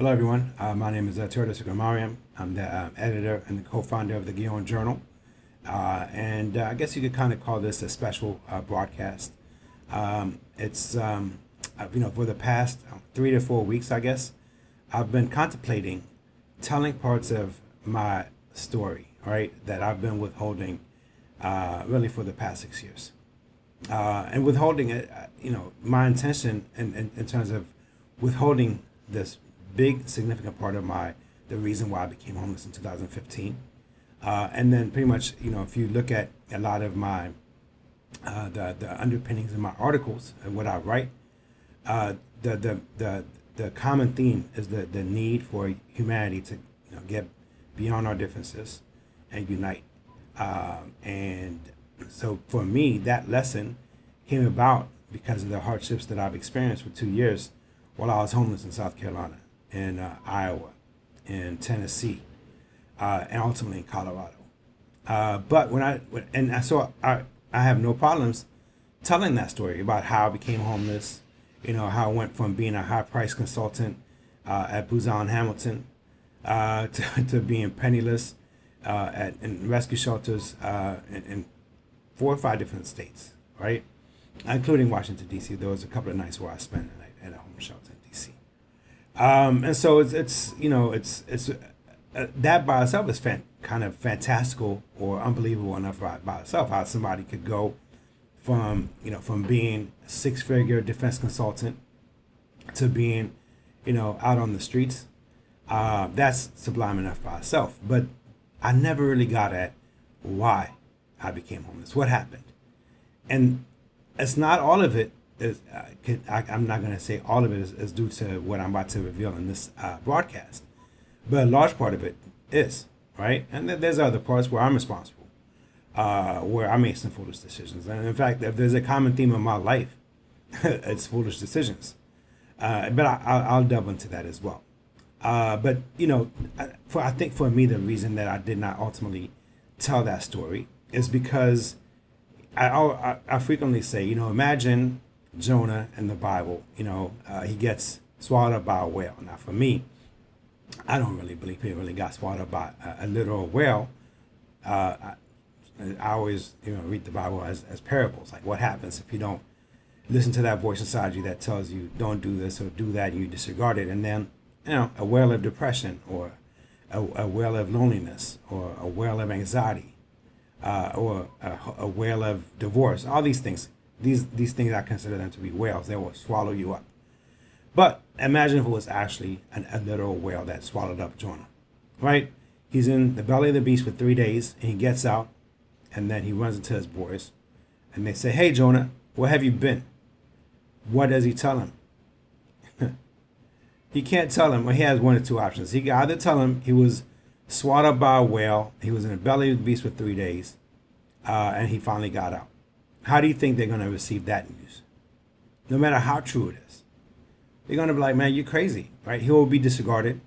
Hello, everyone. My name is Teodrose Fikremariam. I'm the editor and the co-founder of the Journal. And I guess you could kind of call this a special broadcast. It's, for the past 3 to 4 weeks, I guess, I've been contemplating telling parts of my story, right, that I've been withholding really for the past 6 years. And withholding it, my intention in terms of withholding this big significant part of the reason why I became homeless in 2015. And then pretty much, if you look at a lot of my, the underpinnings in my articles and what I write, the common theme is the need for humanity to, get beyond our differences and unite. And so for me, that lesson came about because of the hardships that I've experienced for 2 years while I was homeless in South Carolina, in Iowa, in Tennessee, and ultimately in Colorado. But I have no problems telling that story about how I became homeless, how I went from being a high-priced consultant at Booz Allen Hamilton to being penniless in rescue shelters in 4 or 5 different states, right? Including Washington, D.C. There was a couple of nights where I spent the night at a homeless shelter in D.C. And so it's that by itself is kind of fantastical or unbelievable enough by itself, how somebody could go from being a 6-figure defense consultant to being, out on the streets. That's sublime enough by itself. But I never really got at why I became homeless, what happened. And it's not all of it. I'm not going to say all of it is due to what I'm about to reveal in this broadcast, but a large part of it is, right? And then there's other parts where I'm responsible, where I make some foolish decisions. And in fact, if there's a common theme in my life, it's foolish decisions. But I'll delve into that as well. But I think for me, the reason that I did not ultimately tell that story is because I frequently say, imagine Jonah in the Bible. He gets swallowed up by a whale. Now, for me, I don't really believe he really got swallowed up by a literal whale. I always, read the Bible as parables. Like, what happens if you don't listen to that voice inside you that tells you don't do this or do that, and you disregard it, and then a whale of depression or a whale of loneliness or a whale of anxiety. Or a whale of divorce, all these things. These things, I consider them to be whales. They will swallow you up. But imagine if it was actually a literal whale that swallowed up Jonah, right? He's in the belly of the beast for 3 days, and he gets out, and then he runs into his boys, and they say, "Hey, Jonah, where have you been?" What does he tell him? He can't tell him. Well, he has one or two options. He can either tell him he was swallowed up by a whale, he was in the belly of the beast for 3 days, and he finally got out. How do you think they're going to receive that news? No matter how true it is, they're going to be like, "Man, you're crazy," right? He will be disregarded.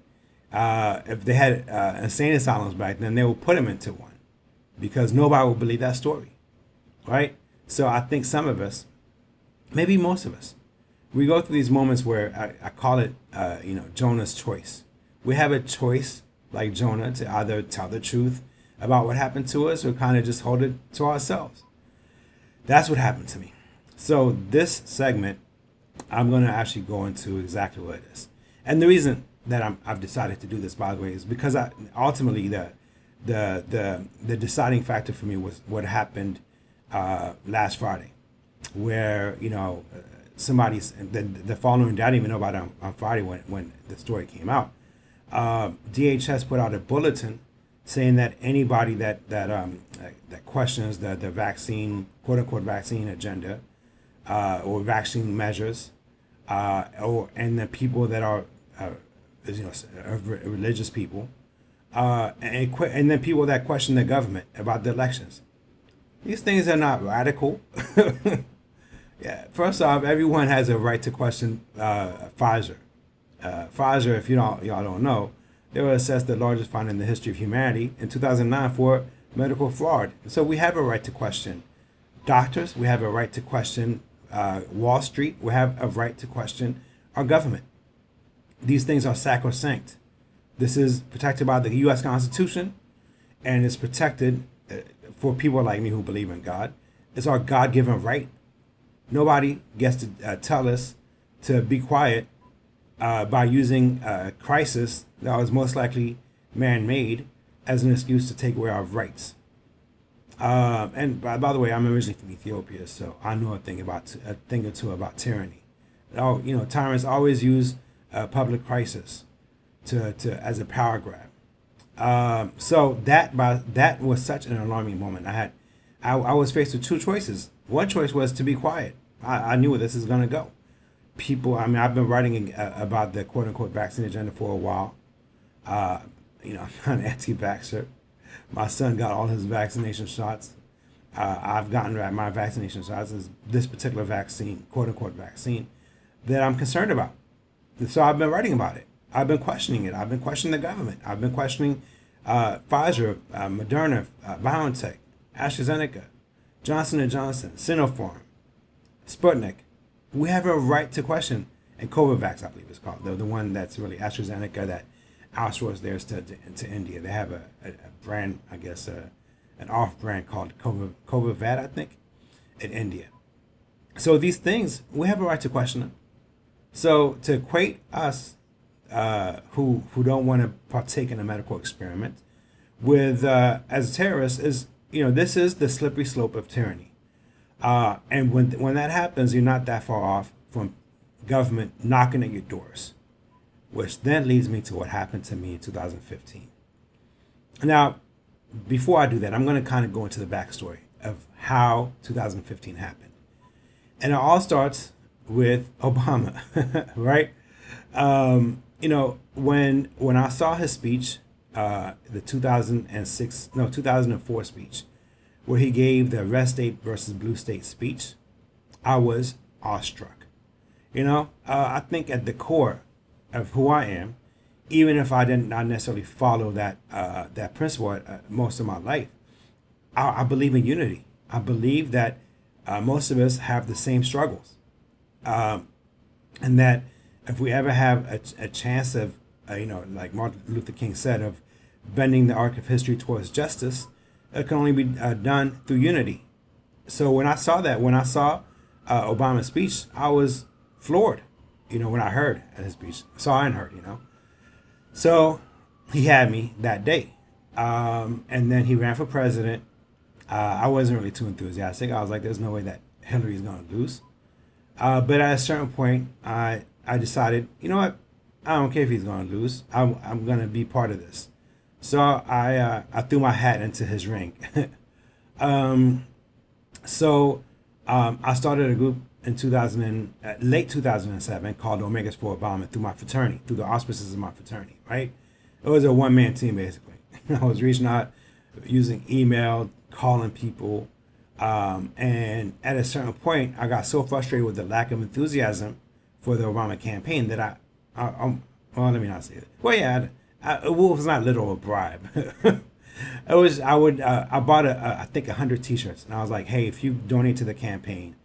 If they had insane asylums back then, they would put him into one because nobody would believe that story, right? So I think some of us, maybe most of us, we go through these moments where I call it, Jonah's choice. We have a choice, like Jonah, to either tell the truth about what happened to us or kind of just hold it to ourselves. That's what happened to me. So this segment, I'm going to actually go into exactly what it is. And the reason that I've decided to do this, by the way, is because ultimately the deciding factor for me was what happened last Friday, where the following day, I didn't even know about it on Friday when the story came out. DHS put out a bulletin saying that anybody that questions the vaccine, quote unquote vaccine agenda, or vaccine measures, and the people that are religious people, and then people that question the government about the elections. These things are not radical. Yeah, first off, everyone has a right to question Pfizer. Pfizer, if y'all don't know, they were assessed the largest fine in the history of humanity in 2009 for medical fraud. So we have a right to question doctors. We have a right to question Wall Street. We have a right to question our government. These things are sacrosanct. This is protected by the U.S. Constitution, and it's protected for people like me who believe in God. It's our God-given right. Nobody gets to tell us to be quiet by using a crisis that was most likely man-made as an excuse to take away our rights. And by the way, I'm originally from Ethiopia, so I know a thing or two about tyranny. Tyrants always use public crisis to as a power grab. So that was such an alarming moment. I was faced with two choices. One choice was to be quiet. I knew where this is going to go. I've been writing about the quote unquote vaccine agenda for a while. I'm not an anti-vaxxer. My son got all his vaccination shots. I've gotten my vaccination shots. Is this particular vaccine, quote unquote vaccine, that I'm concerned about. And so I've been writing about it. I've been questioning it. I've been questioning the government. I've been questioning Pfizer, Moderna, BioNTech, AstraZeneca, Johnson & Johnson, Sinopharm, Sputnik. We have a right to question. And Covovax, I believe it's called. The one that's really AstraZeneca that outsourced theirs to India. They have a brand, I guess, an off-brand called Covovad, I think, in India. So these things, we have a right to question them. So to equate us who don't want to partake in a medical experiment with as terrorists is, this is the slippery slope of tyranny. And when that happens, you're not that far off from government knocking at your doors, which then leads me to what happened to me in 2015. Now, before I do that, I'm going to kind of go into the backstory of how 2015 happened. And it all starts with Obama, right? When I saw his speech, the 2004 speech, where he gave the red state versus blue state speech, I was awestruck. I think at the core of who I am, even if I did not necessarily follow that principle most of my life, I believe in unity. I believe that most of us have the same struggles, and that if we ever have a chance of, like Martin Luther King said, of bending the arc of history towards justice, it can only be done through unity. So when I saw Obama's speech, I was floored. When I heard his speech, saw and heard. So he had me that day, and then he ran for president. I wasn't really too enthusiastic. I was like, "There's no way that Hillary's going to lose." But at a certain point, I decided, you know what? I don't care if he's going to lose. I'm going to be part of this. So I threw my hat into his ring. I started a group in late 2007 called Omegas for Obama through my fraternity, through the auspices of my fraternity, right? It was a one-man team, basically. I was reaching out using email, calling people, and at a certain point, I got so frustrated with the lack of enthusiasm for the Obama campaign that well, let me not say it. Well, yeah, it was not literal a bribe. I bought I think 100 T-shirts, and I was like, hey, if you donate to the campaign,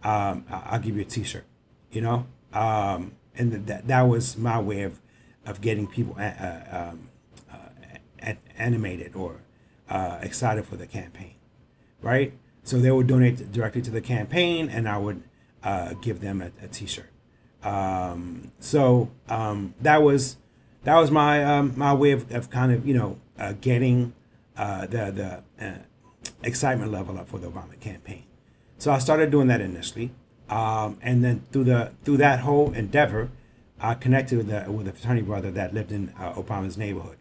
I'll give you a T-shirt, and that was my way of getting people animated or excited for the campaign, right? So they would donate directly to the campaign, and I would give them a T-shirt. That was my way of kind of getting the excitement level up for the Obama campaign. So I started doing that initially, and then through that whole endeavor, I connected with a fraternity brother that lived in Obama's neighborhood.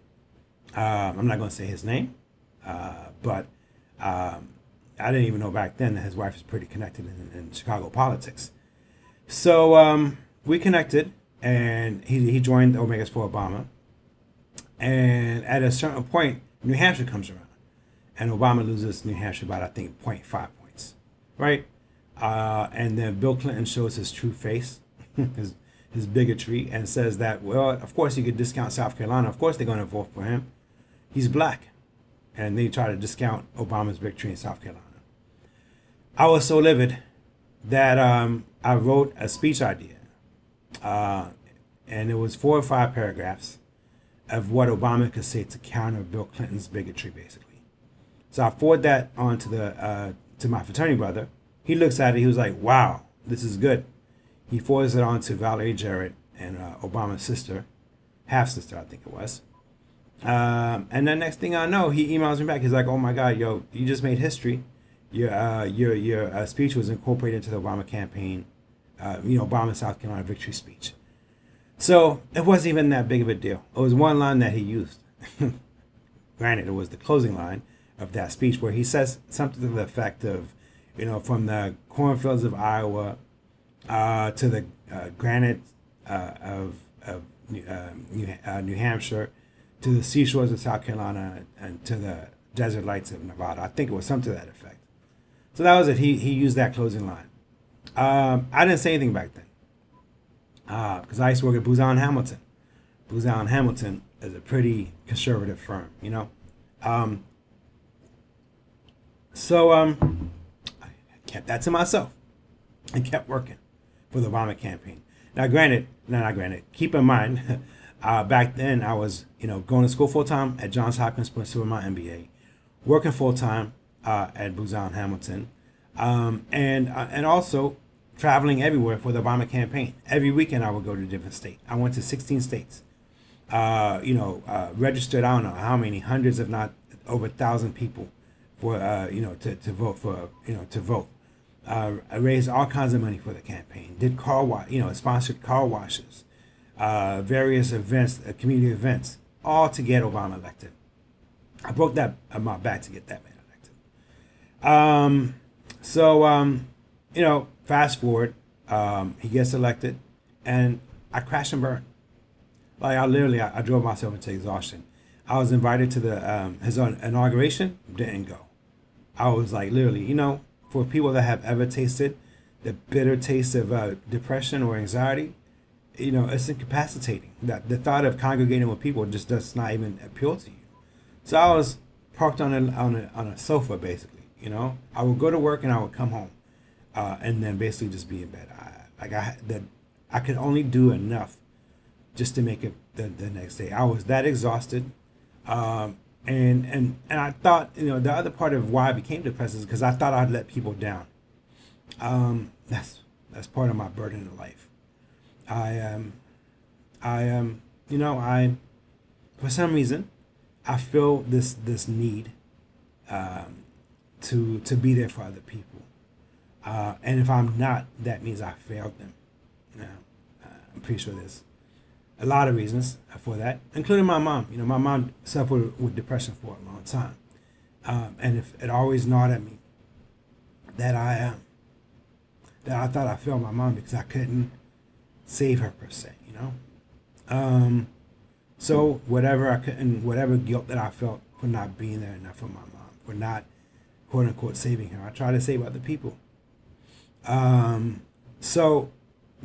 I'm not going to say his name, but I didn't even know back then that his wife was pretty connected in Chicago politics. So we connected, and he joined Omegas for Obama. And at a certain point, New Hampshire comes around, and Obama loses New Hampshire by, I think, 0.5 points, right? And then Bill Clinton shows his true face, his bigotry, and says that, well, of course you could discount South Carolina. Of course they're going to vote for him. He's black. And they try to discount Obama's victory in South Carolina. I was so livid that I wrote a speech idea and it was 4 or 5 paragraphs of what Obama could say to counter Bill Clinton's bigotry, basically. So I forward that on to my fraternity brother. He looks at it. He was like, "Wow, this is good." He forwards it on to Valerie Jarrett and Obama's sister, half sister, I think it was. And then next thing I know, he emails me back. He's like, "Oh my God, yo, you just made history. Your speech was incorporated into the Obama campaign, Obama South Carolina victory speech." So it wasn't even that big of a deal. It was one line that he used. Granted, it was the closing line of that speech where he says something to the effect of, from the cornfields of Iowa to the granite of New Hampshire, to the seashores of South Carolina, and to the desert lights of Nevada. I think it was something to that effect. So that was it. He used that closing line. I didn't say anything back then because I used to work at Booz Allen Hamilton. Booz Allen Hamilton is a pretty conservative firm, So I kept that to myself and kept working for the Obama campaign. Now, not granted, keep in mind, back then I was, going to school full time at Johns Hopkins pursuing my MBA, working full time at Booz Allen Hamilton, and also traveling everywhere for the Obama campaign. Every weekend I would go to a different state. I went to 16 states. Registered, I don't know how many, hundreds, if not over 1,000 people for, to vote for, to vote. I raised all kinds of money for the campaign. Did sponsored car washes, various events, community events, all to get Obama elected. I broke that my back to get that man elected. Fast forward, he gets elected, and I crash and burn. Like I drove myself into exhaustion. I was invited to his inauguration, didn't go. I was like, literally, for people that have ever tasted the bitter taste of depression or anxiety, it's incapacitating. That the thought of congregating with people just does not even appeal to you. So I was parked on a sofa, basically. I would go to work and I would come home, and then basically just be in bed. I could only do enough just to make it the next day. I was that exhausted. And I thought, the other part of why I became depressed is because I thought I'd let people down. That's part of my burden in life. For some reason, I feel this need to be there for other people. And if I'm not, that means I failed them. I'm pretty sure there's a lot of reasons for that, including my mom. My mom suffered with depression for a long time. And if it always gnawed at me that I thought I failed my mom because I couldn't save her per se, So whatever guilt that I felt for not being there enough for my mom, for not quote unquote saving her, I try to save other people.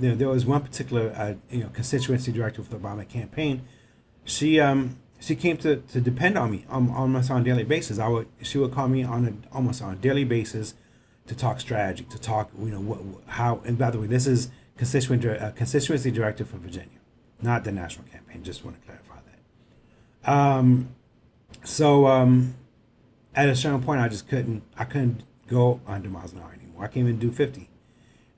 There was one particular constituency director for the Obama campaign. She came to depend on me almost on a daily basis. She would call me almost on a daily basis to talk strategy, to talk how. And by the way, this is constituency director for Virginia, not the national campaign. Just want to clarify that. At a certain point, I couldn't go 100 miles an hour anymore. I can't even do 50.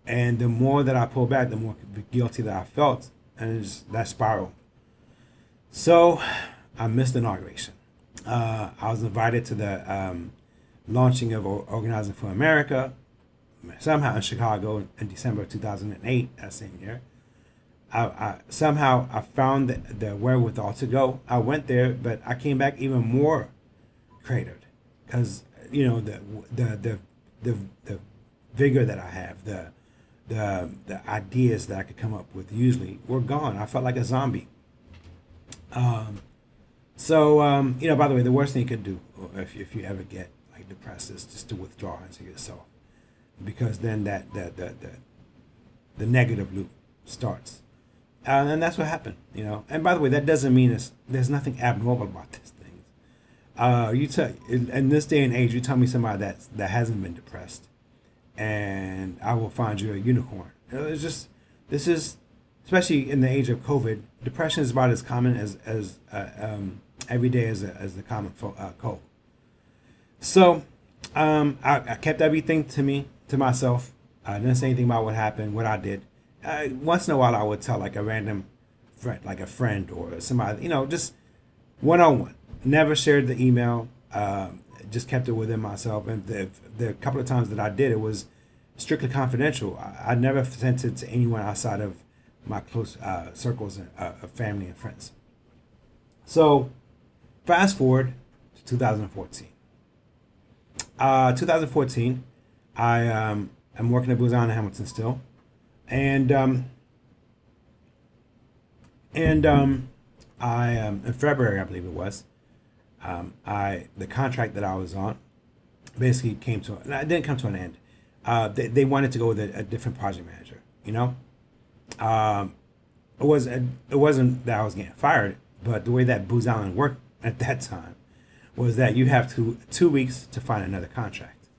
And the more that I pulled back, the more guilty that I felt, and that spiral. So I missed the inauguration. I was invited to the launching of Organizing for America, somehow in Chicago in December of 2008, that same year. I found the wherewithal to go. I went there, but I came back even more cratered because the vigor that I have, the ideas that I could come up with usually were gone. I felt like a zombie. By the way, the worst thing you could do if you ever get like depressed is just to withdraw into yourself, because then the negative loop starts. And that's what happened, And by the way, that doesn't mean there's nothing abnormal about these things. In this day and age, you tell me somebody that hasn't been depressed, and I will find you a unicorn. This is especially in the age of COVID, depression is about as common as every day as the common cold. So I kept everything to myself. I didn't say anything about what happened, what I did. Once in a while, I would tell like a random friend, like a friend or somebody, just one-on-one. Never shared the email. Just kept it within myself. And the couple of times that I did, it was strictly confidential. I never sent it to anyone outside of my close circles of family and friends. So fast forward to 2014. 2014, I'm working at Booz Allen Hamilton still, and I in February, I believe it was, the contract that I was on basically it didn't come to an end. They wanted to go with a different project manager. It wasn't that I was getting fired, but the way that Booz Allen worked at that time was that you have 2 weeks to find another contract,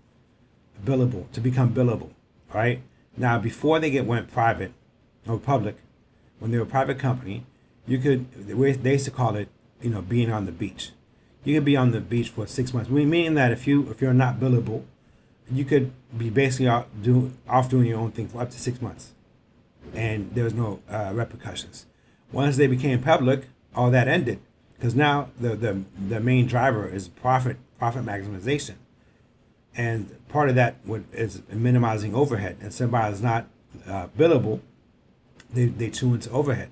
to become billable, right? Now, before they went private or public, when they were a private company, they used to call it, being on the beach. You could be on the beach for 6 months, meaning that if you're not billable, you could be basically off doing your own thing for up to 6 months, and there was no repercussions. Once they became public, all that ended, because now the main driver is profit maximization, and part of that is minimizing overhead. And somebody is not billable, they chew into overhead,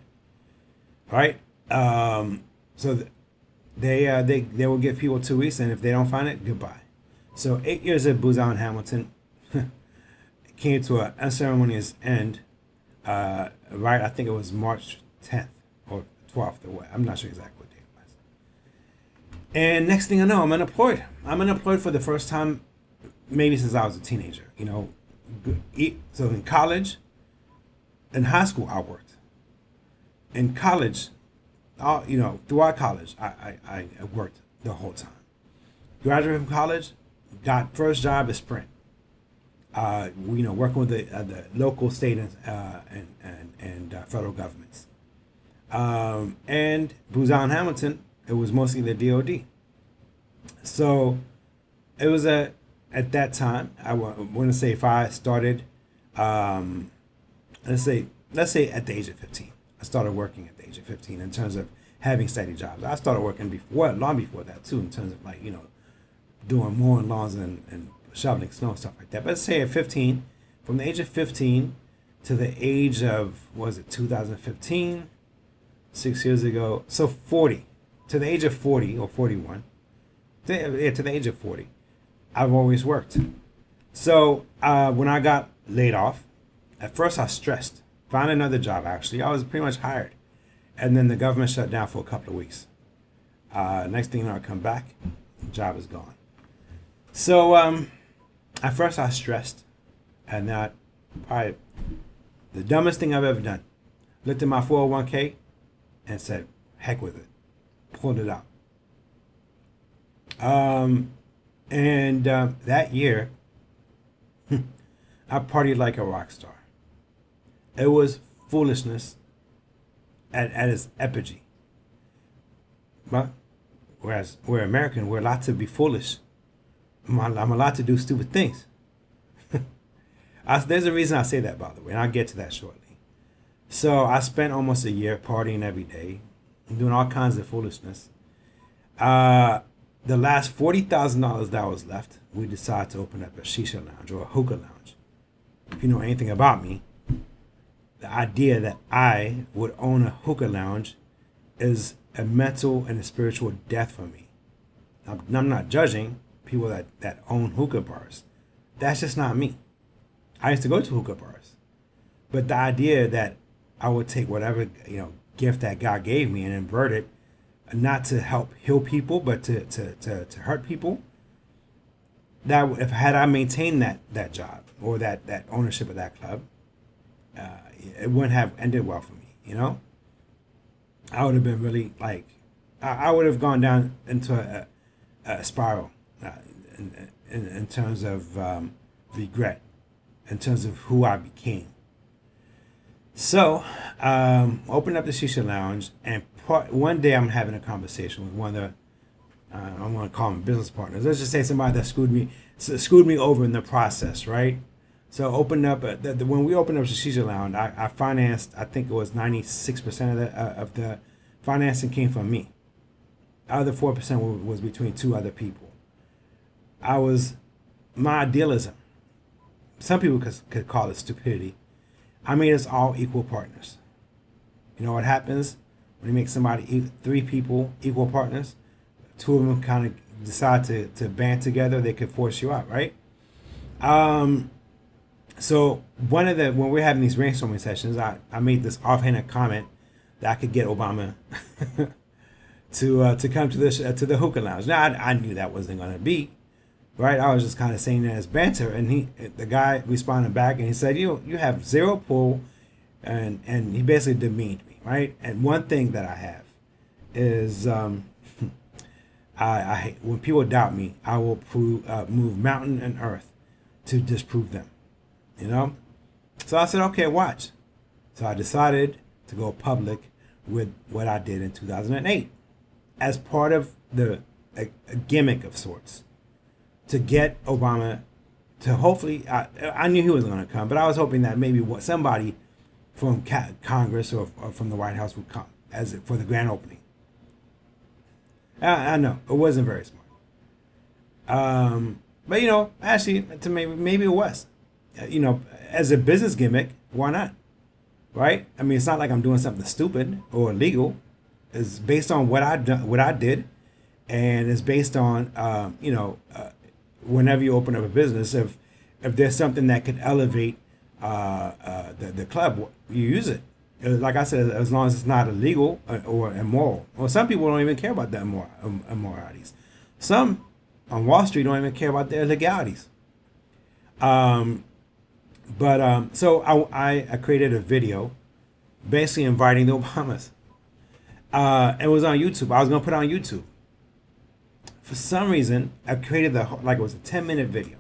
right? So they will give people 2 weeks, and if they don't find it, goodbye. So 8 years at Booz Allen Hamilton came to an unceremonious end. Right, I think it was March 10th or 12th or what. I'm not sure exactly what day it was. And next thing I know, I'm unemployed. I'm unemployed for the first time maybe since I was a teenager. So in college, in high school, I worked. In college, throughout college, I worked the whole time. Graduated from college, got first job at Sprint. Working with the local, state, and federal governments. And Booz Allen Hamilton, it was mostly the DoD. So it was at that time, I want to say if I started, let's say at the age of 15. I started working at the age of 15 in terms of having steady jobs. I started working long before that too, in terms of doing mowing lawns and shoveling snow and stuff like that. But let's say at 15, from the age of 15 to the age of, 2015, 6 years ago, so 40, to the age of 40 or 41, to the age of 40, I've always worked. So when I got laid off, at first I stressed, found another job actually. I was pretty much hired. And then the government shut down for a couple of weeks. Next thing you know, I come back, the job is gone. So at first I stressed, and that probably the dumbest thing I've ever done. Looked at my 401k and said, heck with it. Pulled it out. That year, I partied like a rock star. It was foolishness at its epigee. But whereas we're American, we're allowed to be foolish. I'm allowed to do stupid things. There's a reason I say that, by the way, and I'll get to that shortly. So I spent almost a year partying every day, doing all kinds of foolishness. The last $40,000 that was left, we decided to open up a shisha lounge or a hookah lounge. If you know anything about me, the idea that I would own a hookah lounge is a mental and a spiritual death for me. I'm not judging people that own hookah bars. That's just not me. I used to go to hookah bars. But the idea that I would take whatever gift that God gave me and invert it, not to help heal people, but to hurt people, that if had I maintained that job or that ownership of that club, it wouldn't have ended well for me. I would have been really I would have gone down into a spiral in terms of regret, in terms of who I became. So, opened up the shisha lounge, and one day I'm having a conversation with one of the I want to call them business partners. Let's just say somebody that screwed me over in the process, right? So opened up when we opened up the shisha lounge, I financed. I think it was 96% of the financing came from me. Other 4% was between two other people. My idealism. Some people could call it stupidity. I made us all equal partners. You know what happens when you make three people equal partners? Two of them kind of decide to band together. They could force you out, right? So when we're having these brainstorming sessions, I made this offhanded comment that I could get Obama to come to the hookah lounge. Now I knew that wasn't going to be right. I was just kind of saying that as banter, and the guy responded back and he said, you have zero pull, and he basically demeaned me, right? And one thing that I have is I when people doubt me, I will move mountain and earth to disprove them. You know? So I said, okay, watch. So I decided to go public with what I did in 2008 as part of a gimmick of sorts to get Obama to hopefully, I knew he was going to come, but I was hoping that maybe somebody from Congress or from the White House would come for the grand opening. I know it wasn't very smart. But actually, to maybe it was. As a business gimmick, why not? Right? I mean, it's not like I'm doing something stupid or illegal. It's based on what I did, and it's based on whenever you open up a business, if there's something that could elevate the club, you use it. Like I said, as long as it's not illegal or immoral. Well, some people don't even care about the immoralities. Some on Wall Street don't even care about the illegalities. So I created a video basically inviting the Obamas. It was on YouTube. I was going to put it on YouTube. For some reason, I created it was a 10-minute video.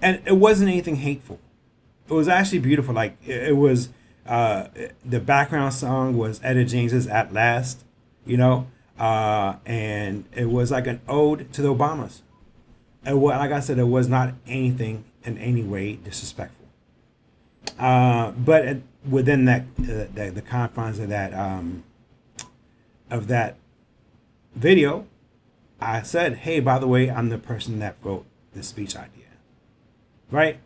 And it wasn't anything hateful. It was actually beautiful. Like it was, the background song was Etta James's At Last, and it was like an ode to the Obamas. And like I said, it was not anything in any way disrespectful. But within the confines of that video, I said, hey, by the way, I'm the person that wrote the speech idea. Right?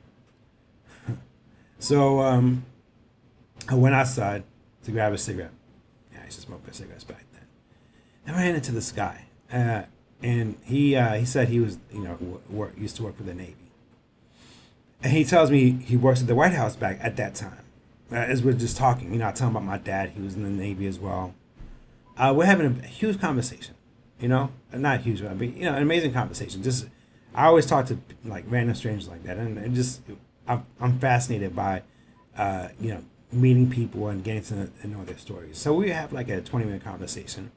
So I went outside to grab a cigarette. Yeah, I used to smoke cigarettes back then. I ran into this guy. And he said he was, used to work for the Navy. And he tells me he works at the White House back at that time. As we're just talking, I tell him about my dad. He was in the Navy as well. We're having a huge conversation, not huge, but an amazing conversation. Just I always talk to like random strangers like that, and I'm fascinated by, meeting people and getting to know their stories. So we have like a 20-minute conversation.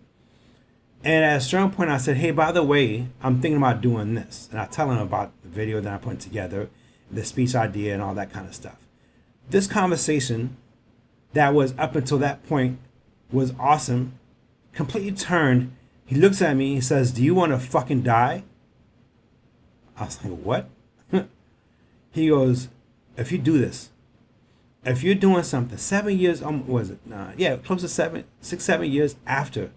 And at a certain point, I said, hey, by the way, I'm thinking about doing this. And I tell him about the video that I put together, the speech idea, and all that kind of stuff. This conversation that was up until that point was awesome, completely turned. He looks at me, he says, do you want to fucking die? I was like, what? He goes, if you do this, if you're doing something 7 years, close to 6-7 years after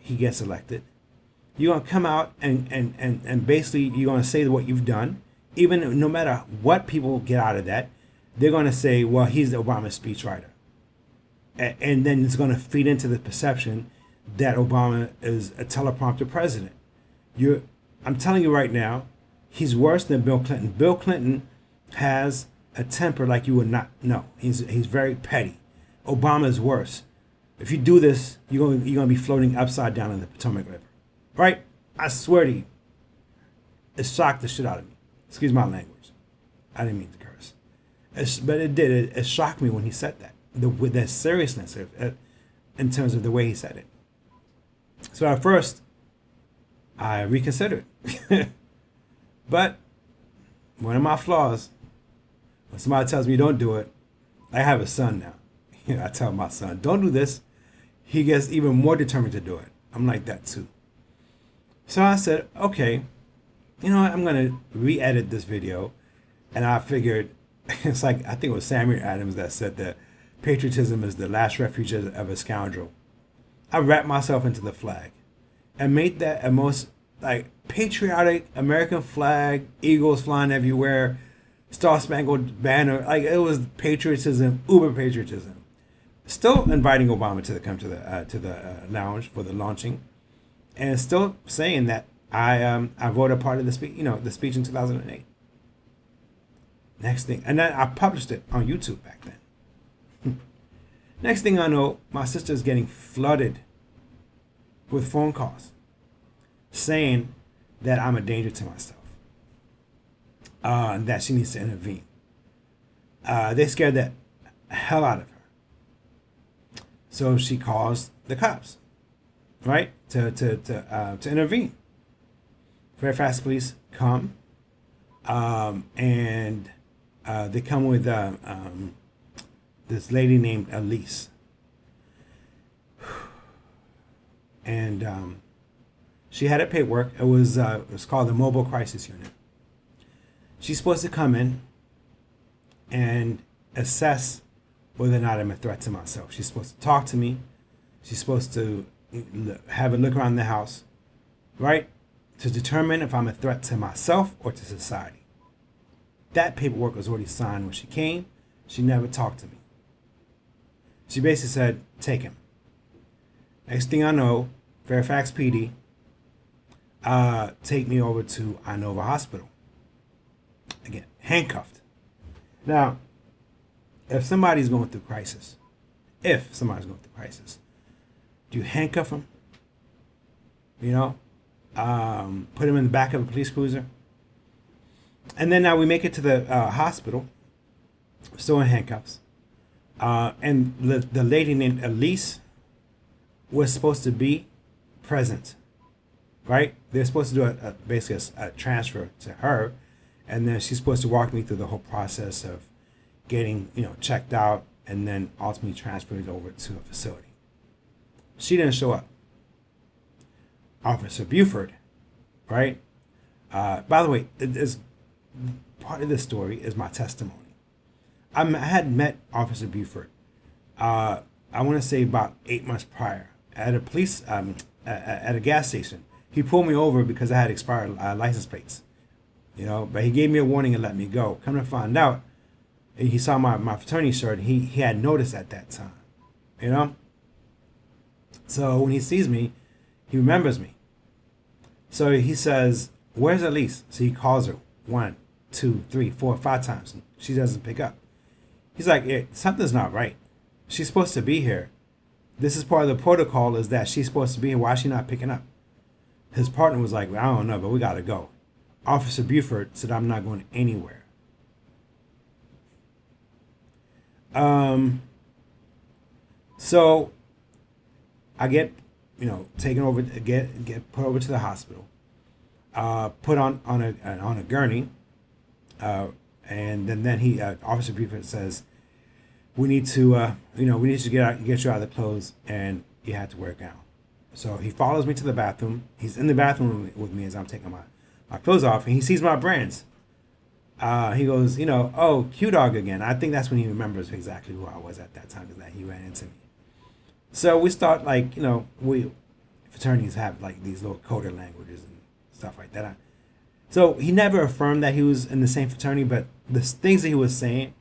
he gets elected, you're going to come out and basically you're going to say what you've done, even no matter what people get out of that, they're going to say, well, he's the Obama speechwriter. And then it's going to feed into the perception that Obama is a teleprompter president. I'm telling you right now, he's worse than Bill Clinton. Bill Clinton has a temper like you would not know. He's very petty. Obama is worse. If you do this, you're going to be floating upside down in the Potomac River. Right? I swear to you. It shocked the shit out of me. Excuse my language. I didn't mean to curse. But it did. It shocked me when he said that. With that seriousness in terms of the way he said it. So at first, I reconsidered. But one of my flaws, when somebody tells me don't do it, I have a son now. I tell my son, don't do this. He gets even more determined to do it. I'm like that too. So I said, okay, I'm going to re-edit this video. And I figured, it's like, I think it was Samuel Adams that said that patriotism is the last refuge of a scoundrel. I wrapped myself into the flag and made that a most like patriotic American flag, eagles flying everywhere, Star Spangled Banner. Like, it was patriotism, uber patriotism. Still inviting Obama to come to the lounge for the launching, and still saying that I voted part of the speech, the speech in 2008. Next thing, and then I published it on YouTube back then. Next thing I know, my sister is getting flooded with phone calls saying that I'm a danger to myself, and that she needs to intervene. They scared the hell out of her. So she calls the cops, right, to intervene. Fairfax police come, and they come with this lady named Elise, and she had a paperwork. It was called the Mobile Crisis Unit. She's supposed to come in and assess whether or not I'm a threat to myself. She's supposed to talk to me. She's supposed to have a look around the house, right, to determine if I'm a threat to myself or to society. That paperwork was already signed when she came. She never talked to me. She basically said, take him. Next thing I know, Fairfax PD take me over to Inova Hospital. Again, handcuffed. Now, if somebody's going through crisis, do you handcuff them? Put them in the back of a police cruiser? And then now we make it to the hospital, still in handcuffs. And the lady named Elise was supposed to be present, right? They're supposed to do basically a transfer to her, and then she's supposed to walk me through the whole process of getting, checked out, and then ultimately transferred over to a facility. She didn't show up. Officer Buford, right? By the way, part of this story is my testimony. I had met Officer Buford, I want to say about 8 months prior, at a police, at a gas station. He pulled me over because I had expired license plates, but he gave me a warning and let me go. Come to find out, he saw my fraternity shirt. He had noticed at that time, So when he sees me, he remembers me. So he says, where's Elise? So he calls her 1, 2, 3, 4, 5 times. And she doesn't pick up. He's like, something's not right. She's supposed to be here. This is part of the protocol, is that she's supposed to be here. Why is she not picking up? His partner was like, well, I don't know, but we got to go. Officer Buford said, I'm not going anywhere. So I get, taken over, get put over to the hospital, put on a gurney, and then Officer Buford says, we need to get you out of the clothes, and you have to wear a gown. So he follows me to the bathroom. He's in the bathroom with me as I'm taking my clothes off, and he sees my brands. He goes, oh, Q-Dog again. I think that's when he remembers exactly who I was at that time, because that he ran into me. So we start we fraternities have like these little coded languages and stuff like that. So he never affirmed that he was in the same fraternity, but the things that he was saying,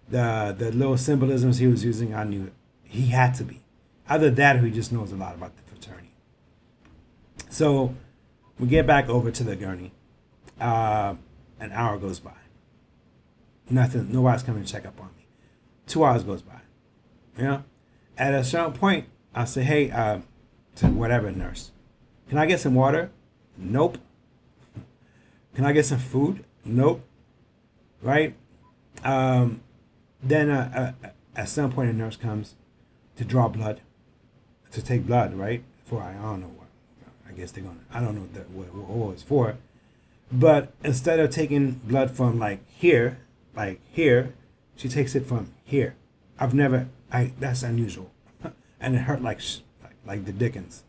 the little symbolisms he was using, I knew he had to be. Either that or he just knows a lot about the fraternity. So we get back over to the gurney. An hour goes by. Nobody's coming to check up on me. 2 hours goes by. At a certain point, I say, hey, to whatever nurse, can I get some water? Nope. Can I get some food? Nope. Right? Then at some point, a nurse comes to draw blood, to take blood, right? I don't know what. I guess they're going to, I don't know what it's for. But instead of taking blood from like here, She takes it from here. That's unusual. And it hurt like the dickens.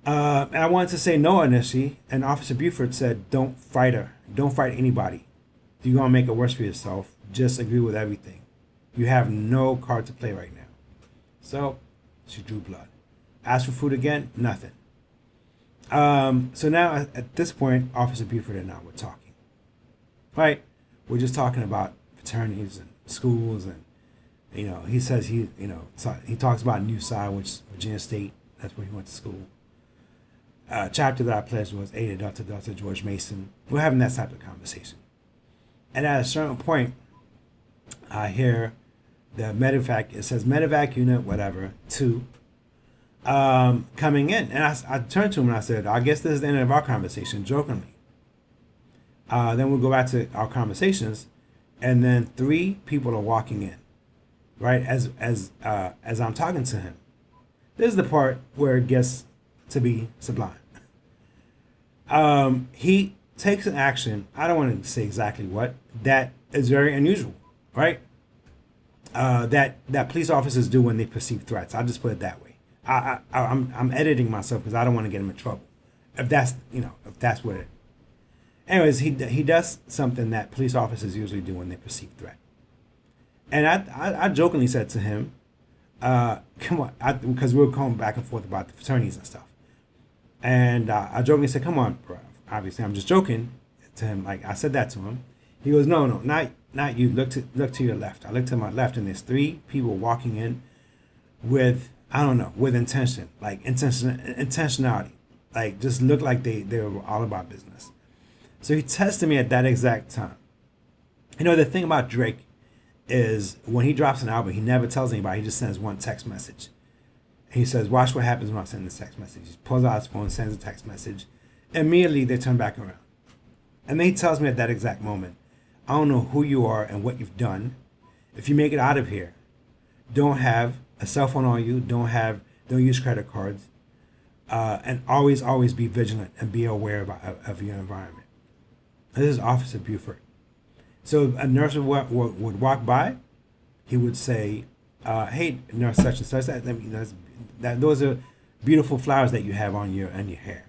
And I wanted to say no initially, and Officer Buford said, don't fight her. Don't fight anybody. You're going to make it worse for yourself. Just agree with everything. You have no card to play right now. So she drew blood. Asked for food again, nothing. So now at this point, Officer Buford and I were talking. Right? We're just talking about fraternities and schools, and he says he talks about New Side, which is Virginia State. That's where he went to school. Chapter that I pledged was Ada Delta George Mason. We're having that type of conversation. And at a certain point, I hear the medevac, it says medevac unit, whatever, 2, coming in. And I turned to him and I said, I guess this is the end of our conversation, jokingly. Then we'll go back to our conversations, and then 3 people are walking in, right? As I'm talking to him. This is the part where it gets to be sublime. He takes an action, I don't want to say exactly what, that is very unusual, right? That police officers do when they perceive threats. I'll just put it that way. I'm editing myself because I don't want to get him in trouble. If that's what it. Anyways, he does something that police officers usually do when they perceive threat. And I jokingly said to him, come on, because we were going back and forth about the fraternities and stuff. And I jokingly said, come on, bro. Obviously, I'm just joking to him. Like, I said that to him. He goes, no, not you. Look to your left. I look to my left, and there's 3 people walking in with, I don't know, with intention, like intentionality. Like, just look like they were all about business. So he tested me at that exact time. The thing about Drake is when he drops an album, he never tells anybody. He just sends one text message. He says, watch what happens when I send this text message. He pulls out his phone, sends a text message. Immediately, they turn back around. And then he tells me at that exact moment, I don't know who you are and what you've done. If you make it out of here, don't have a cell phone on you. Don't use credit cards. And always be vigilant and be aware of your environment. This is Officer Buford. So a nurse would walk by. He would say, hey, nurse such and such, those are beautiful flowers that you have on your hair.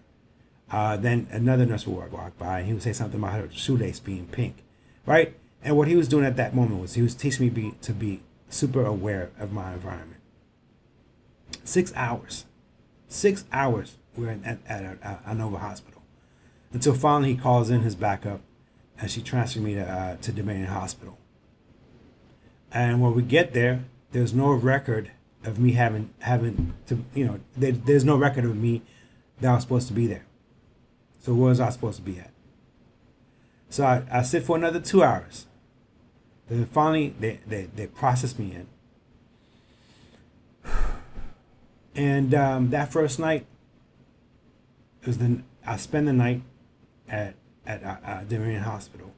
Then another nurse would walk by, and he would say something about her shoelace being pink, right? And what he was doing at that moment was he was teaching me to be super aware of my environment. 6 hours. 6 hours we were at Nova Hospital. Until finally he calls in his backup, and she transferred me to Dominion Hospital. And when we get there, there's no record of me having to, there's no record of me that I was supposed to be there. So where was I supposed to be at? So I sit for another 2 hours. Then finally they process me in. And that first night, I spent the night at Dominion Hospital.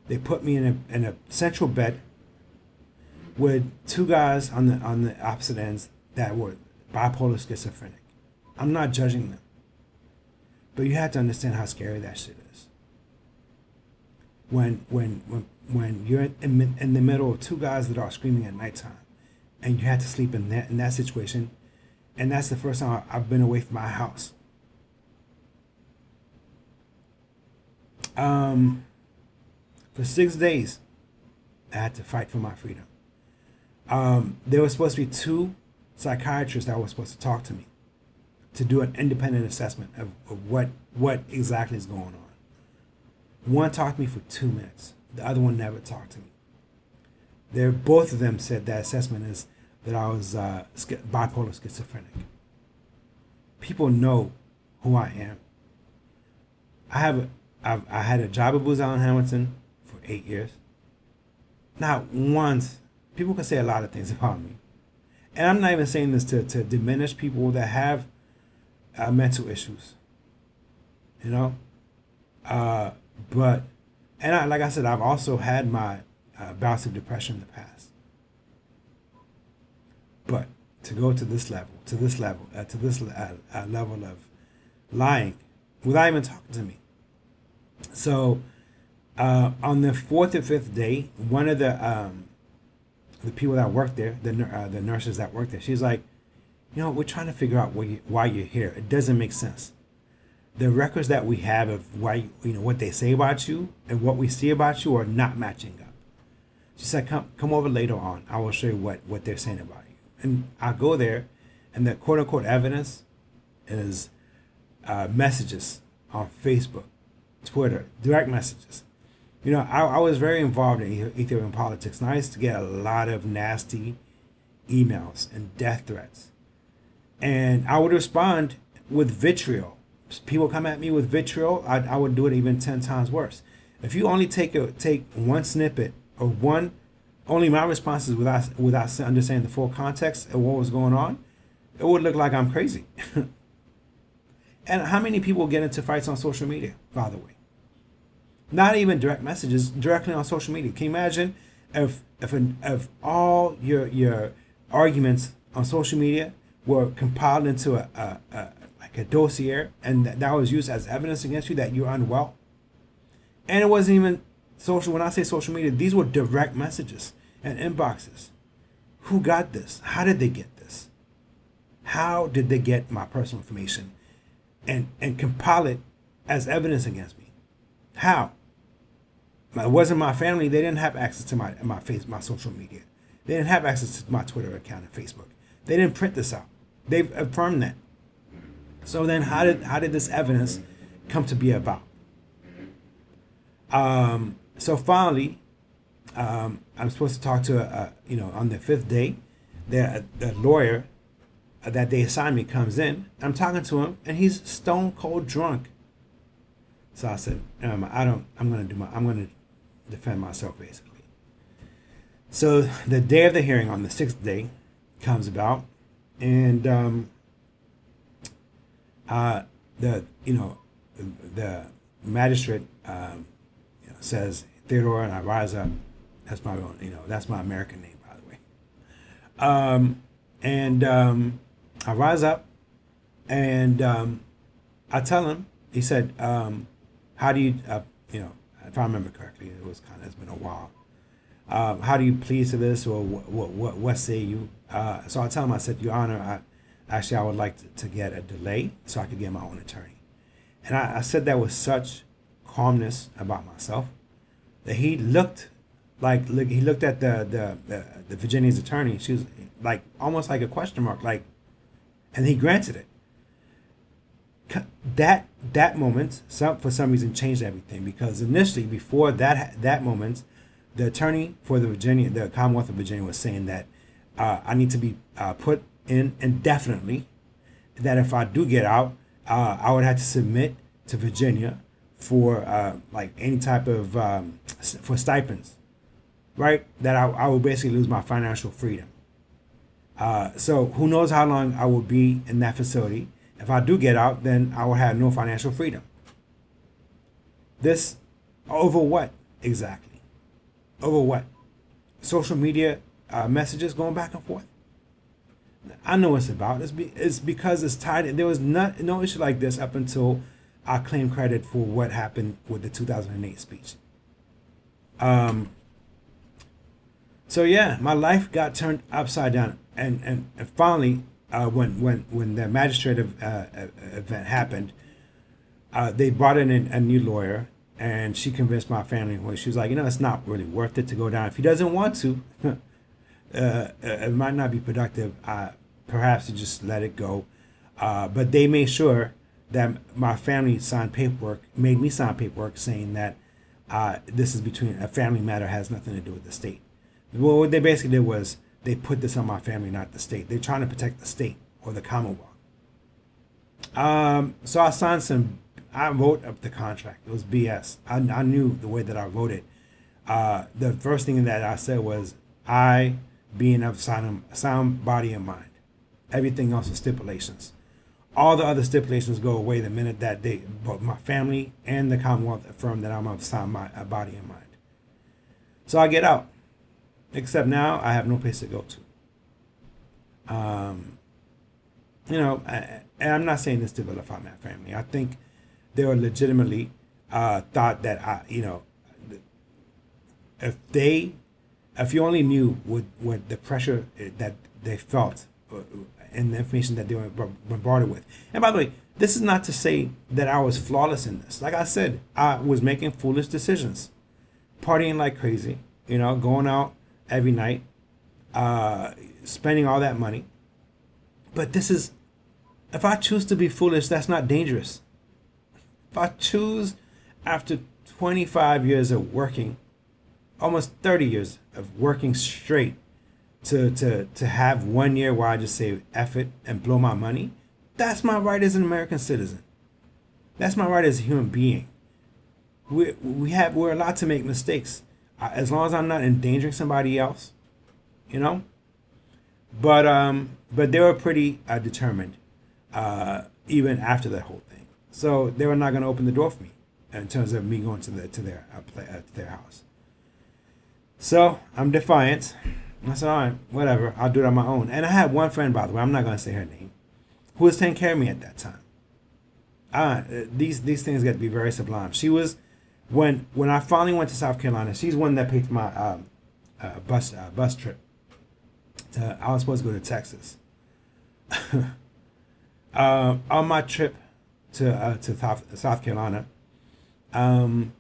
They put me in a central bed with 2 guys on the opposite ends that were bipolar schizophrenic. I'm not judging them, but you have to understand how scary that shit is. When you're in the middle of 2 guys that are screaming at nighttime, and you have to sleep in that situation, and that's the first time I've been away from my house. For 6 days, I had to fight for my freedom. There was supposed to be 2 psychiatrists that were supposed to talk to me to do an independent assessment of what exactly is going on. One talked to me for 2 minutes. The other one never talked to me. Both of them said that assessment is that I was bipolar schizophrenic. People know who I am. I had a job at Booz Allen Hamilton for 8 years. Not once. People can say a lot of things about me. And I'm not even saying this to diminish people that have mental issues. But like I said, I've also had my bouts of depression in the past. But to go to this level of lying without even talking to me. So On the fourth or fifth day, one of the people that worked there, the nurses that worked there, she's like, we're trying to figure out why you're here. It doesn't make sense. The records that we have of why what they say about you and what we see about you are not matching up. She said, come over later on. I will show you what they're saying about you. And I go there, and the quote unquote evidence is messages on Facebook, Twitter, direct messages. I was very involved in Ethiopian politics, and I used to get a lot of nasty emails and death threats. And I would respond with vitriol. People come at me with vitriol, I would do it even 10 times worse. If you only take one snippet or only my responses without understanding the full context of what was going on, it would look like I'm crazy. And how many people get into fights on social media, by the way? Not even direct messages, directly on social media. Can you imagine if all your arguments on social media were compiled into a dossier, and that was used as evidence against you that you're unwell? And it wasn't even social. When I say social media, these were direct messages and inboxes. Who got this? How did they get this? How did they get my personal information and compile it as evidence against me? How? It wasn't my family. They didn't have access to my social media. They didn't have access to my Twitter account and Facebook. They didn't print this out. They've affirmed that. So then how did this evidence come to be about? So finally, I'm supposed to talk to on the fifth day, the lawyer that they assigned me comes in. I'm talking to him, and he's stone cold drunk. So I said, I'm gonna defend myself, basically. So the day of the hearing, on the sixth day, comes about, and the magistrate says, Theodore, and I rise up. That's my that's my American name, by the way. I rise up, and I tell him. He said, how do you, if I remember correctly, it's been a while. How do you plead to this, or what say you? So I tell him, I said, Your Honor, I would like to get a delay so I could get my own attorney. And I said that with such calmness about myself that he looked at the Virginia's attorney. She was like almost like a question mark, and he granted it. That moment, for some reason, changed everything, because initially, before that moment, the attorney for the Commonwealth of Virginia was saying that I need to be put in indefinitely. That if I do get out, I would have to submit to Virginia for any type of for stipends, right? That I will basically lose my financial freedom. So who knows how long I will be in that facility. If I do get out, then I will have no financial freedom. This over what exactly? Over what? Social media messages going back and forth? I know what it's about. It's because it's tied. There was no issue like this up until I claimed credit for what happened with the 2008 speech. So yeah, my life got turned upside down, and finally, when the magistrate event happened, they brought in a new lawyer, and she convinced my family. Well, she was like, it's not really worth it to go down. If he doesn't want to, it might not be productive. Perhaps to just let it go. But they made sure that my family made me sign paperwork saying that this is between a family matter, has nothing to do with the state. Well, what they basically did was they put this on my family, not the state. They're trying to protect the state or the Commonwealth. So I wrote up the contract. It was BS. I knew the way that I wrote it. The first thing that I said was, I, being of sound body and mind. Everything else is stipulations. All the other stipulations go away the minute that both my family and the Commonwealth affirm that I'm of sound body and mind. So I get out. Except now I have no place to go to. And I'm not saying this to vilify my family. I think they were legitimately thought that If you only knew what the pressure that they felt and the information that they were bombarded with. And by the way, this is not to say that I was flawless in this. Like I said, I was making foolish decisions, partying like crazy, going out every night, spending all that money. But if I choose to be foolish, that's not dangerous. If I choose, after 25 years of working, almost 30 years of working straight, to have 1 year where I just say F it and blow my money, that's my right as an American citizen. That's my right as a human being. We're allowed to make mistakes, as long as I'm not endangering somebody else, But they were pretty determined, even after that whole thing. So they were not going to open the door for me in terms of me going to their house. So I'm defiant. I said, all right, whatever, I'll do it on my own. And I had one friend, by the way, I'm not going to say her name, who was taking care of me at that time. These things get to be very sublime. She was, when I finally went to South Carolina, she's one that paid for my bus trip. I was supposed to go to Texas. On my trip to South Carolina, I'm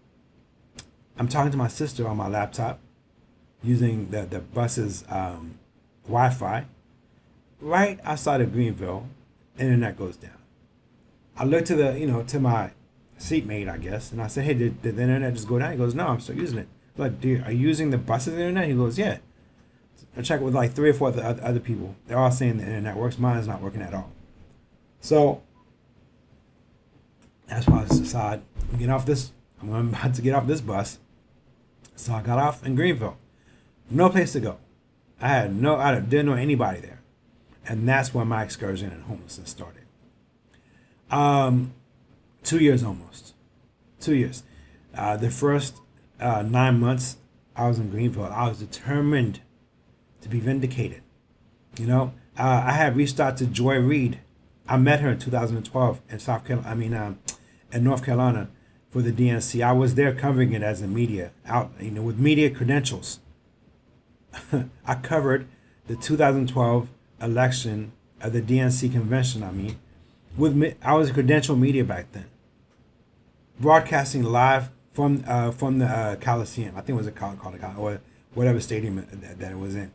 talking to my sister on my laptop using the bus's Wi-Fi. Right outside of Greenville, internet goes down. I look to my seatmate, I guess, and I said, hey, did the internet just go down? He goes, no, I'm still using it. I'm like, dude, are you using the bus's internet? He goes, yeah. I checked with like 3 or 4 other people. They're all saying the internet works. Mine is not working at all. So that's why I decided I'm about to get off this bus. So I got off in Greenville. No place to go. I didn't know anybody there. And that's when my excursion in homelessness started. 2 years almost. 2 years. The first 9 months I was in Greenville, I was determined to be vindicated. I had reached out to Joy Reid. I met her in 2012 in in North Carolina for the DNC. I was there covering it as a media out, with media credentials. I covered the 2012 election of the DNC convention. I was a credential media back then, broadcasting live from the Coliseum. I think it was a Coliseum or whatever stadium that it was in.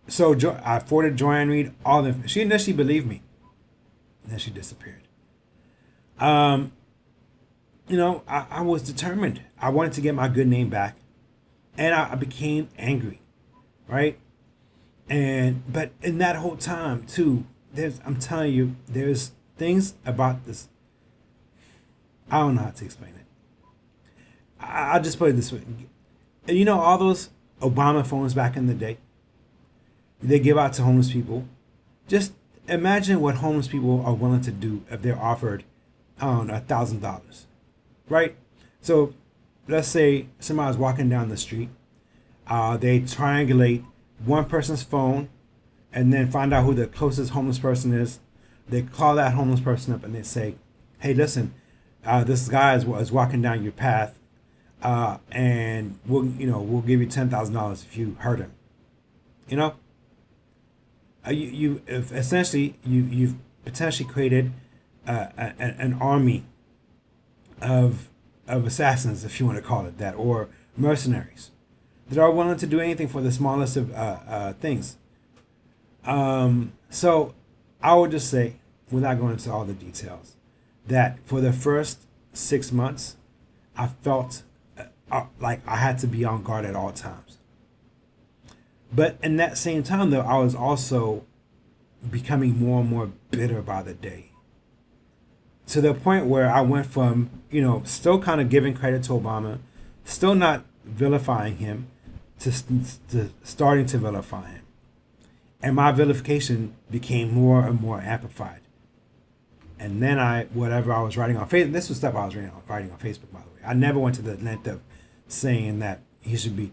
So I forwarded Joanne Reid all the. She initially believed me, and then she disappeared. I was determined. I wanted to get my good name back, and I became angry, right? But in that whole time too, I'm telling you, there's things about this. I don't know how to explain it. I'll just put it this way. All those Obama phones back in the day, they give out to homeless people. Just imagine what homeless people are willing to do if they're offered, $1,000, right? So let's say somebody's walking down the street. They triangulate one person's phone and then find out who the closest homeless person is. They call that homeless person up and they say, hey, listen, this guy is walking down your path, and we'll give you $10,000 if you hurt him. You've potentially created an army of assassins, if you want to call it that, or mercenaries that are willing to do anything for the smallest of things. So I would just say, without going into all the details, that for the first 6 months, I felt like I had to be on guard at all times. But in that same time, though, I was also becoming more and more bitter by the day. To the point where I went from, still kind of giving credit to Obama, still not vilifying him, to starting to vilify him. And my vilification became more and more amplified. And then whatever I was writing on Facebook, this was stuff I was writing on Facebook, by the way. I never went to the length of saying that he should be,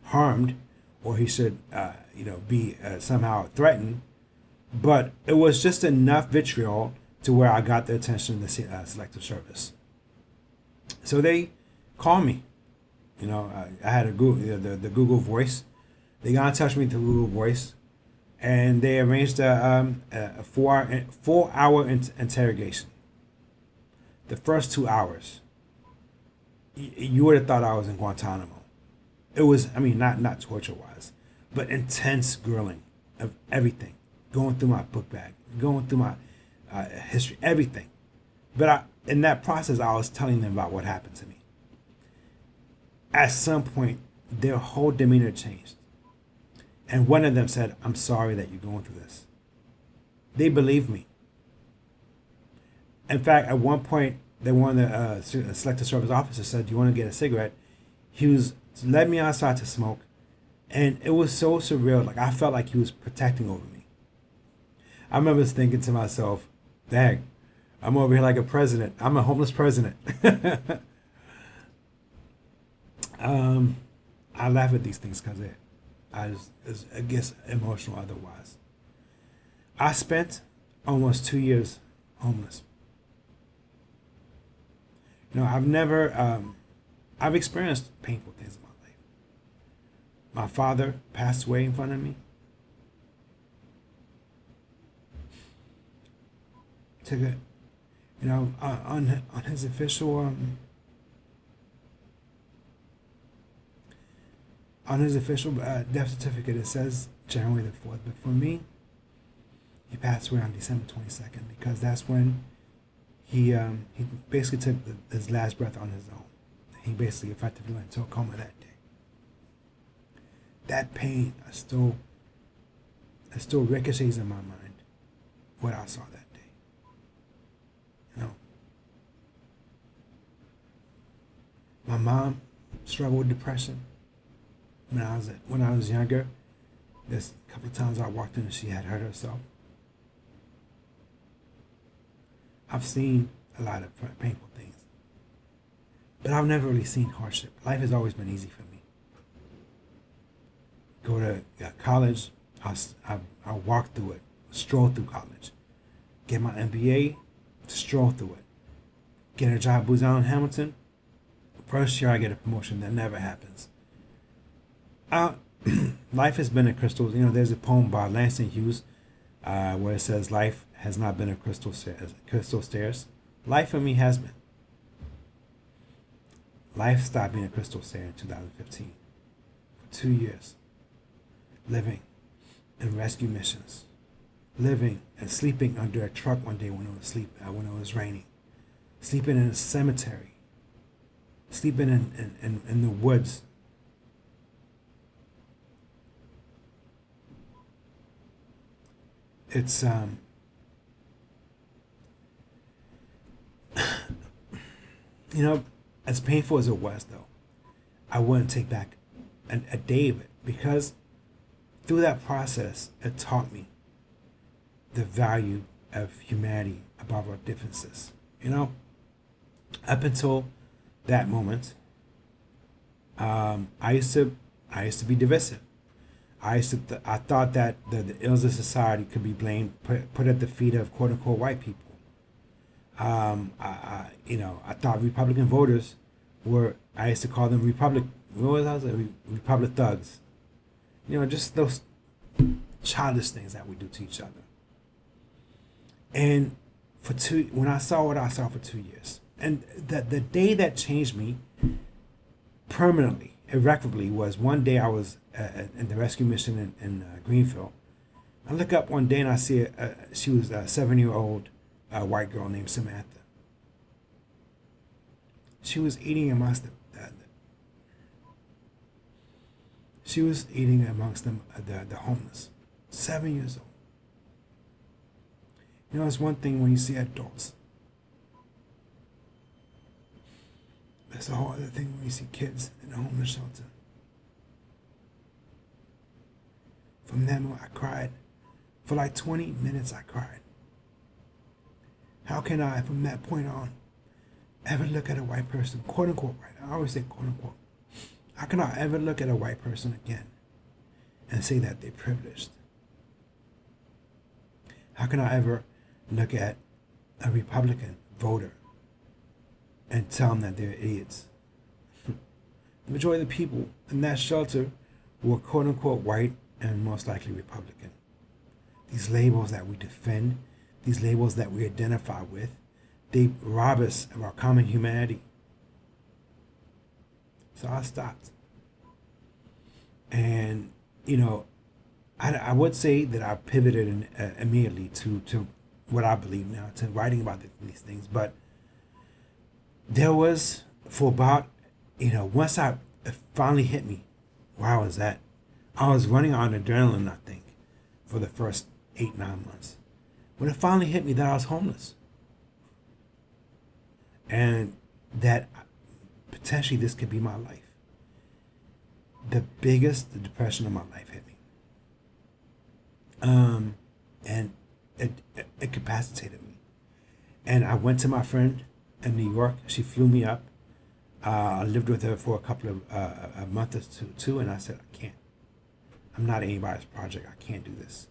harmed, or he should, be somehow threatened. But it was just enough vitriol to where I got the attention of the Selective Service. So they called me. I had a Google, the Google Voice. They got in touch with me through Google Voice, and they arranged a 4 hour interrogation. The first 2 hours, you would have thought I was in Guantanamo. It was, not torture wise, but intense grilling of everything, going through my book bag, going through my history, everything. But in that process, I was telling them about what happened to me. At some point, their whole demeanor changed. And one of them said, "I'm sorry that you're going through this." They believed me. In fact, at one point, one of the selective service officers said, "Do you want to get a cigarette?" He was led me outside to smoke. And it was so surreal. Like, I felt like he was protecting over me. I remember thinking to myself, dang, I'm over here like a president. I'm a homeless president. I laugh at these things because I guess emotional otherwise. I spent almost 2 years homeless. I've experienced painful things in my life. My father passed away in front of me. Took it, on his official death certificate, it says January the 4th. But for me, he passed away on December 22nd because that's when he basically took his last breath on his own. He basically effectively went into a coma that day. That pain still ricochets in my mind what I saw that day. My mom struggled with depression when I was younger. There's a couple of times I walked in and she had hurt herself. I've seen a lot of painful things, but I've never really seen hardship. Life has always been easy for me. Go to college, I walked through it, strolled through college. Get my MBA, stroll through it. Get a job at Booz Allen Hamilton. First year I get a promotion. That never happens. Life has been a crystal. There's a poem by Langston Hughes where it says, "Life has not been a crystal stairs. Life for me has been." Life stopped being a crystal stair in 2015. For 2 years, living in rescue missions, living and sleeping under a truck one day when it was raining, sleeping in a cemetery, sleeping in the woods. It's as painful as it was, though, I wouldn't take back a day of it, because through that process, it taught me the value of humanity above our differences. Up until that moment, I used to be divisive. I thought that the ills of society could be blamed, put at the feet of quote unquote white people. I thought Republican voters I used to call them Republic thugs. Just those childish things that we do to each other. And when I saw what I saw for 2 years, and the day that changed me permanently, irreparably, was one day I was in the rescue mission in Greenfield. I look up one day and I see she was a 7-year-old white girl named Samantha. She was eating amongst the homeless. 7 years old. It's one thing when you see adults. It's a whole other thing when you see kids in a homeless shelter. From that moment, I cried. For like 20 minutes, I cried. How can I, from that point on, ever look at a white person, quote unquote white? I always say quote unquote. How can I ever look at a white person again and say that they're privileged? How can I ever look at a Republican voter and tell them that they're idiots. The majority of the people in that shelter were quote unquote white and most likely Republican. These labels that we defend, these labels that we identify with, they rob us of our common humanity. So I stopped. And, I would say that I pivoted immediately to what I believe now, to writing about these things. But there was, for about, once it finally hit me where I was at, I was running on adrenaline, I think, for the first 8-9 months. When it finally hit me that I was homeless. And that potentially this could be my life. The biggest depression of my life hit me. And it incapacitated me. And I went to my friend in New York. She flew me up. I lived with her for a couple of a month or two, and I said, I can't. I'm not anybody's project. I can't do this.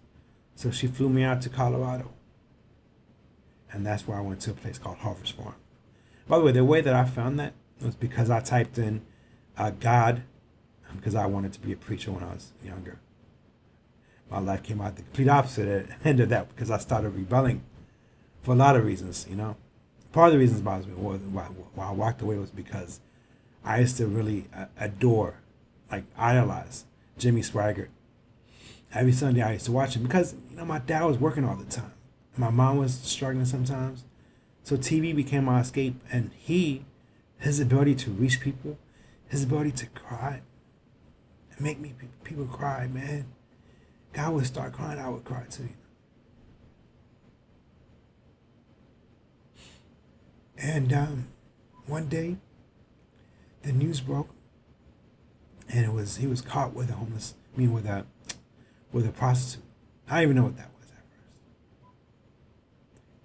So she flew me out to Colorado. And that's where I went to a place called Harvest Farm. By the way that I found that was because I typed in God, because I wanted to be a preacher when I was younger. My life came out the complete opposite at the end of that because I started rebelling for a lot of reasons, Part of the reasons why I walked away was because I used to really adore, idolize Jimmy Swaggart. Every Sunday I used to watch him because, my dad was working all the time. My mom was struggling sometimes. So TV became my escape, and his ability to reach people, his ability to cry, and make people cry, man. God would start crying, I would cry too. And one day, the news broke, and he was caught with with a prostitute. I didn't even know what that was at first.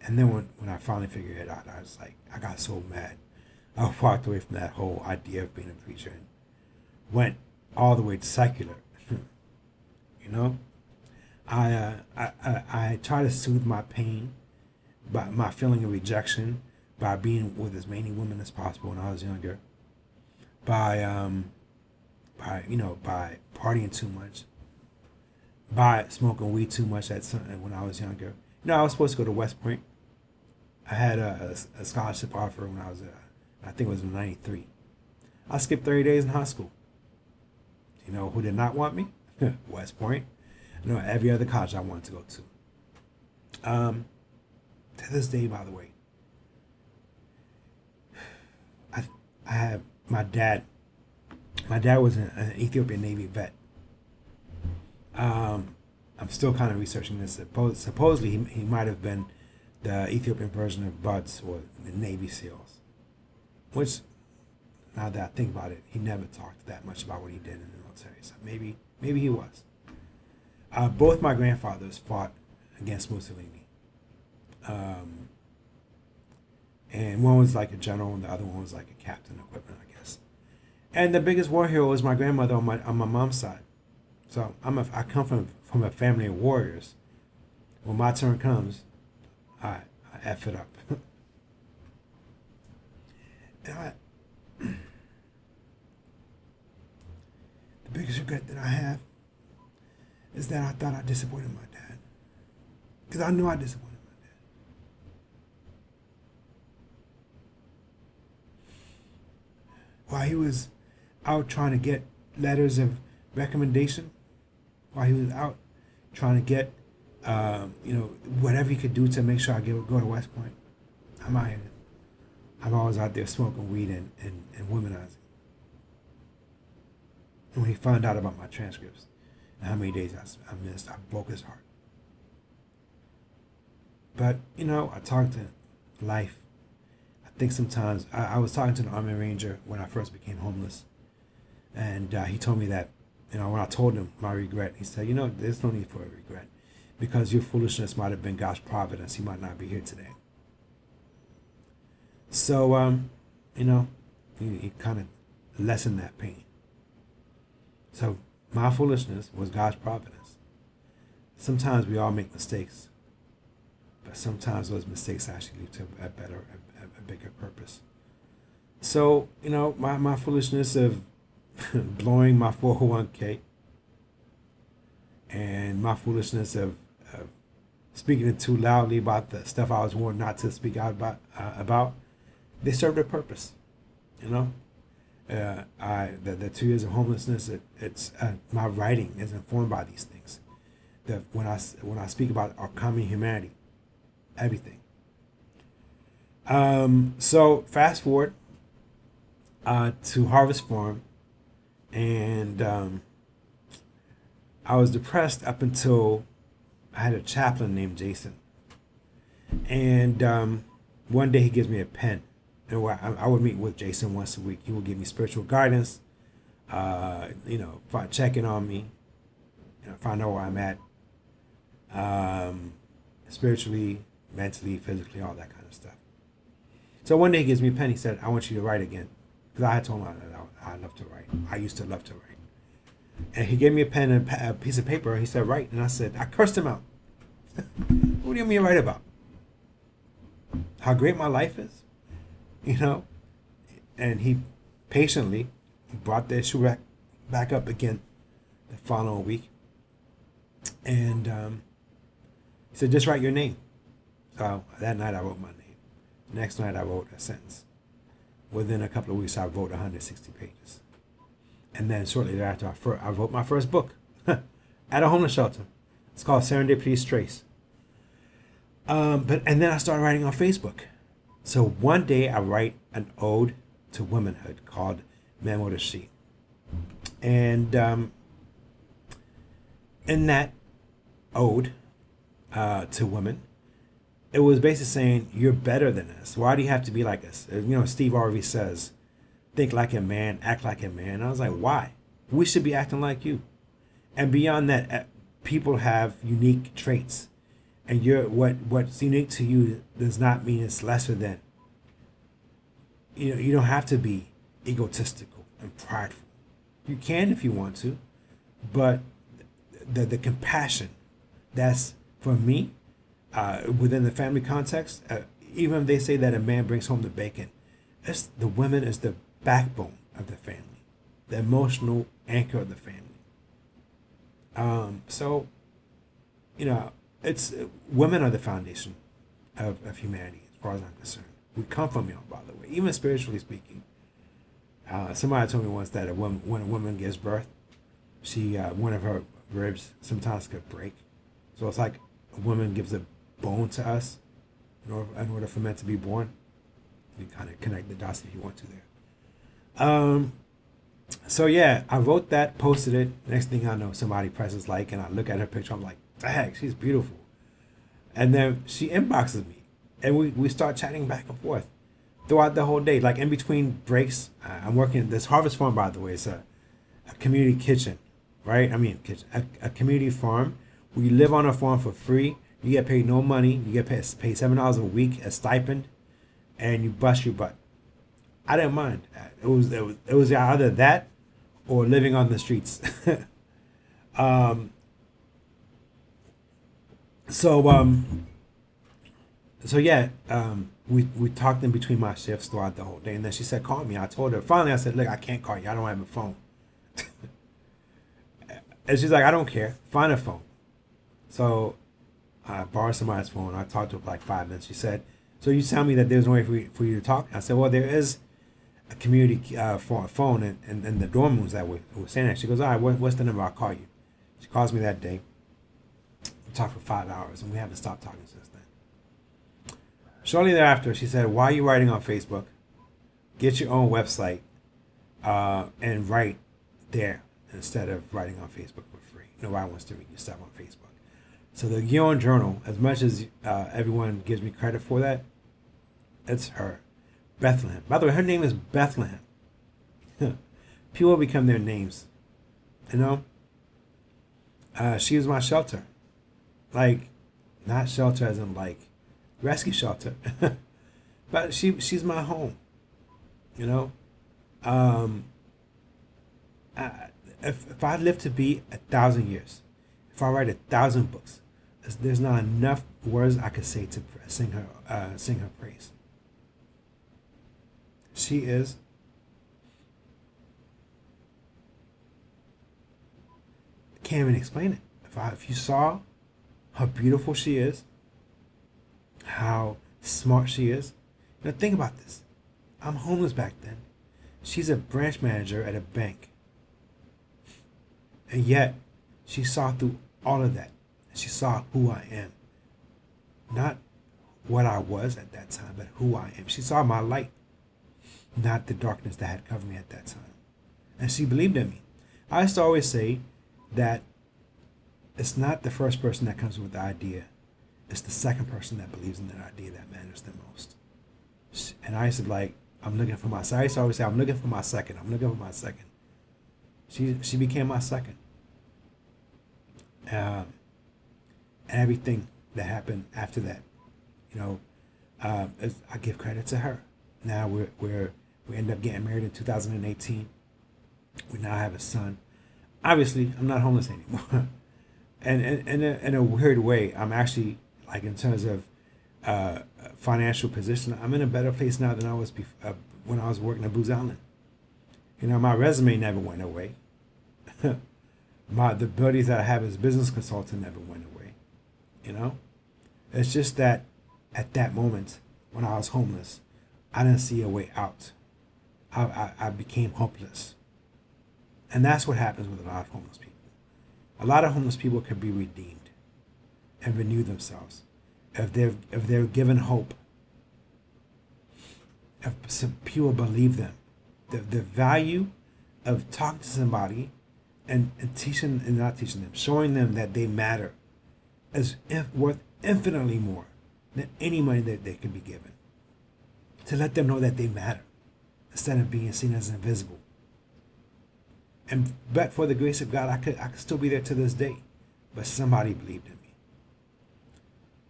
And then when I finally figured it out, I was like, I got so mad. I walked away from that whole idea of being a preacher and went all the way to secular. I try to soothe my pain, by my feeling of rejection, by being with as many women as possible when I was younger, by partying too much, by smoking weed too much when I was younger. I was supposed to go to West Point. I had a scholarship offer when I was, I think it was in '93. I skipped 30 days in high school. Who did not want me? West Point. Every other college I wanted to go to. To this day, by the way, I have my dad. My dad was an Ethiopian Navy vet. I'm still kind of researching this. Supposedly, he might have been the Ethiopian version of Buds or the Navy SEALs. Which, now that I think about it, he never talked that much about what he did in the military. So maybe he was. Both my grandfathers fought against Mussolini. And one was like a general and the other one was like a captain equivalent, I guess. And the biggest war hero was my grandmother on my mom's side. So I come from a family of warriors. When my turn comes, I F it up. And the biggest regret that I have is that I thought I disappointed my dad. Because I knew I disappointed my dad. While he was out trying to get letters of recommendation, while he was out trying to get, whatever he could do to make sure I go to West Point, I'm out here. I'm always out there smoking weed and womanizing. And when he found out about my transcripts and how many days I missed, I broke his heart. But, I talked to life. I think sometimes, I was talking to an Army Ranger when I first became homeless. And he told me that, when I told him my regret, he said, there's no need for a regret. Because your foolishness might have been God's providence. He might not be here today. So, he kind of lessened that pain. So, my foolishness was God's providence. Sometimes we all make mistakes. But sometimes those mistakes actually lead to a bigger purpose. So, my foolishness of blowing my 401k and my foolishness of speaking too loudly about the stuff I was warned not to speak out about, they served their purpose. You know, the 2 years of homelessness, it's my writing is informed by these things. That when I speak about our common humanity, everything. So fast forward to Harvest Farm, and I was depressed up until I had a chaplain named Jason, and one day he gives me a pen. And I would meet with Jason once a week. He would give me spiritual guidance, checking on me, find out where I'm at, spiritually, mentally, physically, all that kind of stuff. So one day he gives me a pen. He said, "I want you to write again," because I had told him I love to write. I used to love to write. And he gave me a pen and a piece of paper. And he said, "Write." And I said, I cursed him out. What do you mean write about? How great my life is? And he patiently brought the issue back up again the following week. And he said, "Just write your name." So that night I wrote my name. Next night I wrote a sentence. Within a couple of weeks I wrote 160 pages. And then shortly thereafter I wrote my first book at a homeless shelter. It's called Serendipity's Trace. And then I started writing on Facebook. So one day I write an ode to womanhood called Man with a She. And in that ode to women, it was basically saying, you're better than us. Why do you have to be like us? Steve Harvey says, think like a man, act like a man. And I was like, why? We should be acting like you. And beyond that, people have unique traits. And what's unique to you does not mean it's lesser than. You don't have to be egotistical and prideful. You can if you want to, but the compassion, that's for me, within the family context. Even if they say that a man brings home the bacon, the woman is the backbone of the family, the emotional anchor of the family. It's women are the foundation of humanity, as far as I'm concerned. We come from y'all, by the way, even spiritually speaking. Somebody told me once that when a woman gives birth, one of her ribs sometimes could break. So it's like a woman gives a bone to us in order for men to be born. You kind of connect the dots if you want to there. So yeah, I wrote that, posted it. Next thing I know, somebody presses like, and I look at her picture. I'm like, dang, she's beautiful. And then she inboxes me, and we start chatting back and forth throughout the whole day. Like in between breaks, I'm working at this Harvest Farm, by the way. It's a community kitchen, right? A community farm where you live on a farm for free. You get paid no money. You get paid $7 a week as stipend, and you bust your butt. I didn't mind. It was either that or living on the streets. We talked in between my shifts throughout the whole day, and then she said, "Call me." I told her. Finally, I said, "Look, I can't call you. I don't have a phone." And she's like, "I don't care. Find a phone." So I borrowed somebody's phone. I talked to her for like 5 minutes. She said, "So you tell me that there's no way for you to talk?" I said, "Well, there is a community phone in the dorm rooms that we're staying at." She goes, "All right, what's the number? I'll call you." She calls me that day. We talked for 5 hours, and we haven't stopped talking since then. Shortly thereafter, she said, "Why are you writing on Facebook? Get your own website and write there instead of writing on Facebook for free. Nobody wants to read your stuff on Facebook." So the Guion Journal, as much as everyone gives me credit for that, it's her. Bethlehem. By the way, her name is Bethlehem. People become their names. She was my shelter. Like, not shelter as in like rescue shelter. But she's my home. If I live to be 1,000 years, if I write 1,000 books, there's not enough words I could say to sing her praise. She is can't even explain it. If you saw how beautiful she is, how smart she is. Think about this. I'm homeless back then. She's a branch manager at a bank. And yet, she saw through all of that. She saw who I am. Not what I was at that time, but who I am. She saw my light, not the darkness that had covered me at that time. And she believed in me. I used to always say that it's not the first person that comes with the idea. It's the second person that believes in that idea that matters the most. And I used to I'm looking for my second. I used to always say, I'm looking for my second. I'm looking for my second. She became my second. And everything that happened after that, I give credit to her. Now we end up getting married in 2018. We now have a son. Obviously, I'm not homeless anymore. And in a weird way, I'm actually, in terms of financial position, I'm in a better place now than I was when I was working at Booz Allen. My resume never went away. The abilities that I have as a business consultant never went away. It's just that at that moment when I was homeless, I didn't see a way out. I became hopeless. And that's what happens with a lot of homeless people. A lot of homeless people could be redeemed and renew themselves if they're given hope. If some people believe them, the value of talking to somebody and teaching and not teaching them, showing them that they matter, is worth infinitely more than any money that they could be given. To let them know that they matter instead of being seen as invisible. But for the grace of God, I could still be there to this day. But somebody believed in me.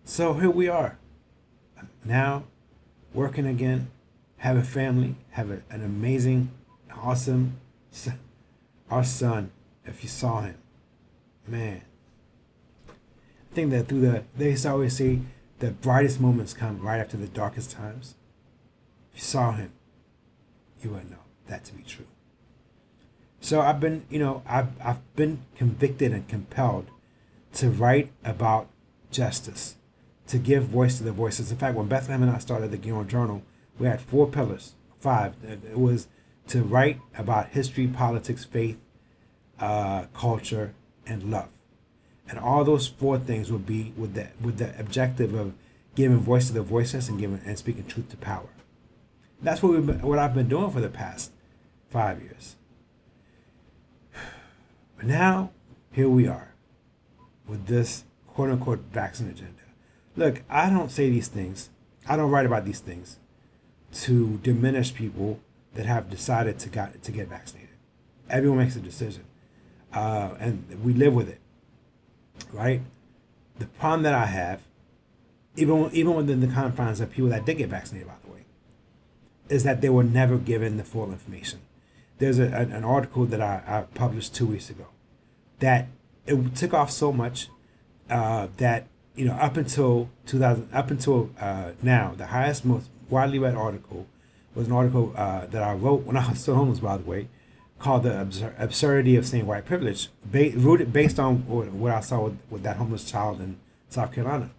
So here we are. Now, working again, have a family, have an amazing, awesome, our son, if you saw him. Man. I think that they used to always say the brightest moments come right after the darkest times. If you saw him, you would know that to be true. So I've been convicted and compelled to write about justice, to give voice to the voiceless. In fact, when Bethlehem and I started the Journal, we had 4 pillars, 5. It was to write about history, politics, faith, culture, and love. And all those 4 things would be with the objective of giving voice to the voiceless and speaking truth to power. That's what I've been doing for the past 5 years. But now, here we are with this quote-unquote vaccine agenda. Look, I don't say these things. I don't write about these things to diminish people that have decided to get vaccinated. Everyone makes a decision. And we live with it, right? The problem that I have, even within the confines of people that did get vaccinated, by the way, is that they were never given the full information. There's an article that I published 2 weeks ago that it took off so much that up until now, the highest, most widely read article was an article that I wrote when I was still homeless, by the way, called "The Absurdity of Saying White Privilege," based on what I saw with that homeless child in South Carolina.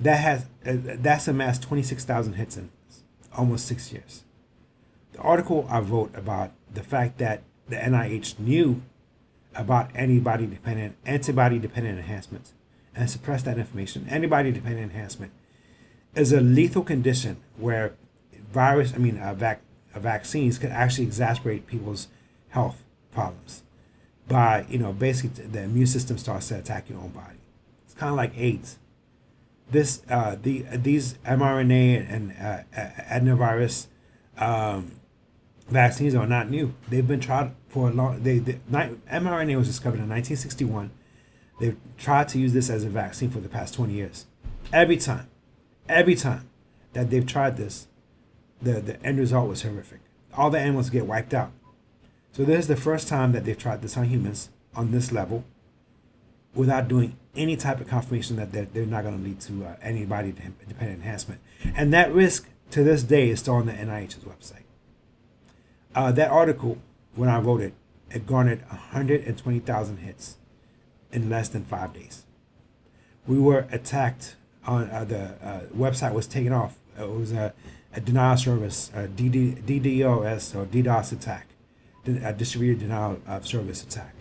That's amassed 26,000 hits in almost 6 years. The article I wrote about the fact that the NIH knew about antibody-dependent enhancements and suppressed that information. Antibody-dependent enhancement is a lethal condition where vaccines can actually exacerbate people's health problems by, basically the immune system starts to attack your own body. It's kind of like AIDS. These mRNA and adenovirus vaccines are not new. They've been tried for a long. mRNA was discovered in 1961. They've tried to use this as a vaccine for the past 20 years. Every time that they've tried this, the end result was horrific. All the animals get wiped out. So this is the first time that they've tried this on humans on this level, without doing any type of confirmation that they're not going to lead to antibody-dependent enhancement. And that risk to this day is still on the NIH's website. That article, when I wrote it, it garnered 120,000 hits in less than 5 days. We were attacked on the website was taken off. It was a denial of service, DDoS or DDoS attack, a distributed denial of service attack.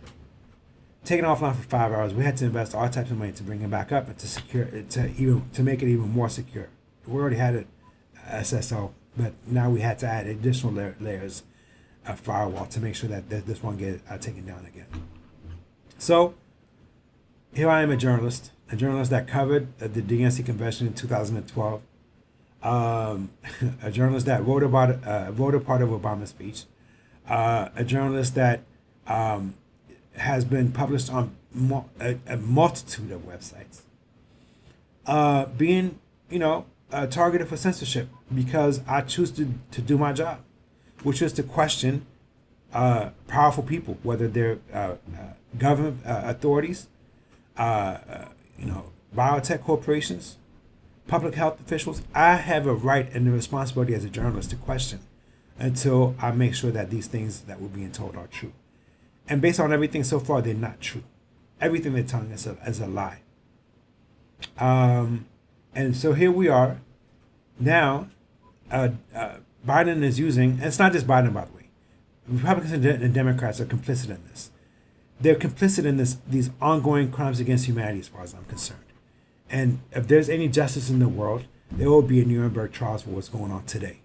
Taken offline for 5 hours. We had to invest all types of money to bring it back up and to secure it, to make it even more secure. We already had it SSO, but now we had to add additional layers of firewall to make sure that this won't get taken down again. So here I am, a journalist that covered the DNC convention in 2012, a journalist that wrote a part of Obama's speech, a journalist that has been published on a multitude of websites, being targeted for censorship because I choose to do my job, which is to question powerful people, whether they're government authorities, biotech corporations, public health officials. I have a right and a responsibility as a journalist to question until I make sure that these things that we're being told are true. And based on everything so far, they're not true. Everything they're telling us is a lie. And so here we are. Now, Biden is using, and it's not just Biden, by the way. Republicans and Democrats are complicit in this. They're complicit in these ongoing crimes against humanity, as far as I'm concerned. And if there's any justice in the world, there will be a Nuremberg trials for what's going on today,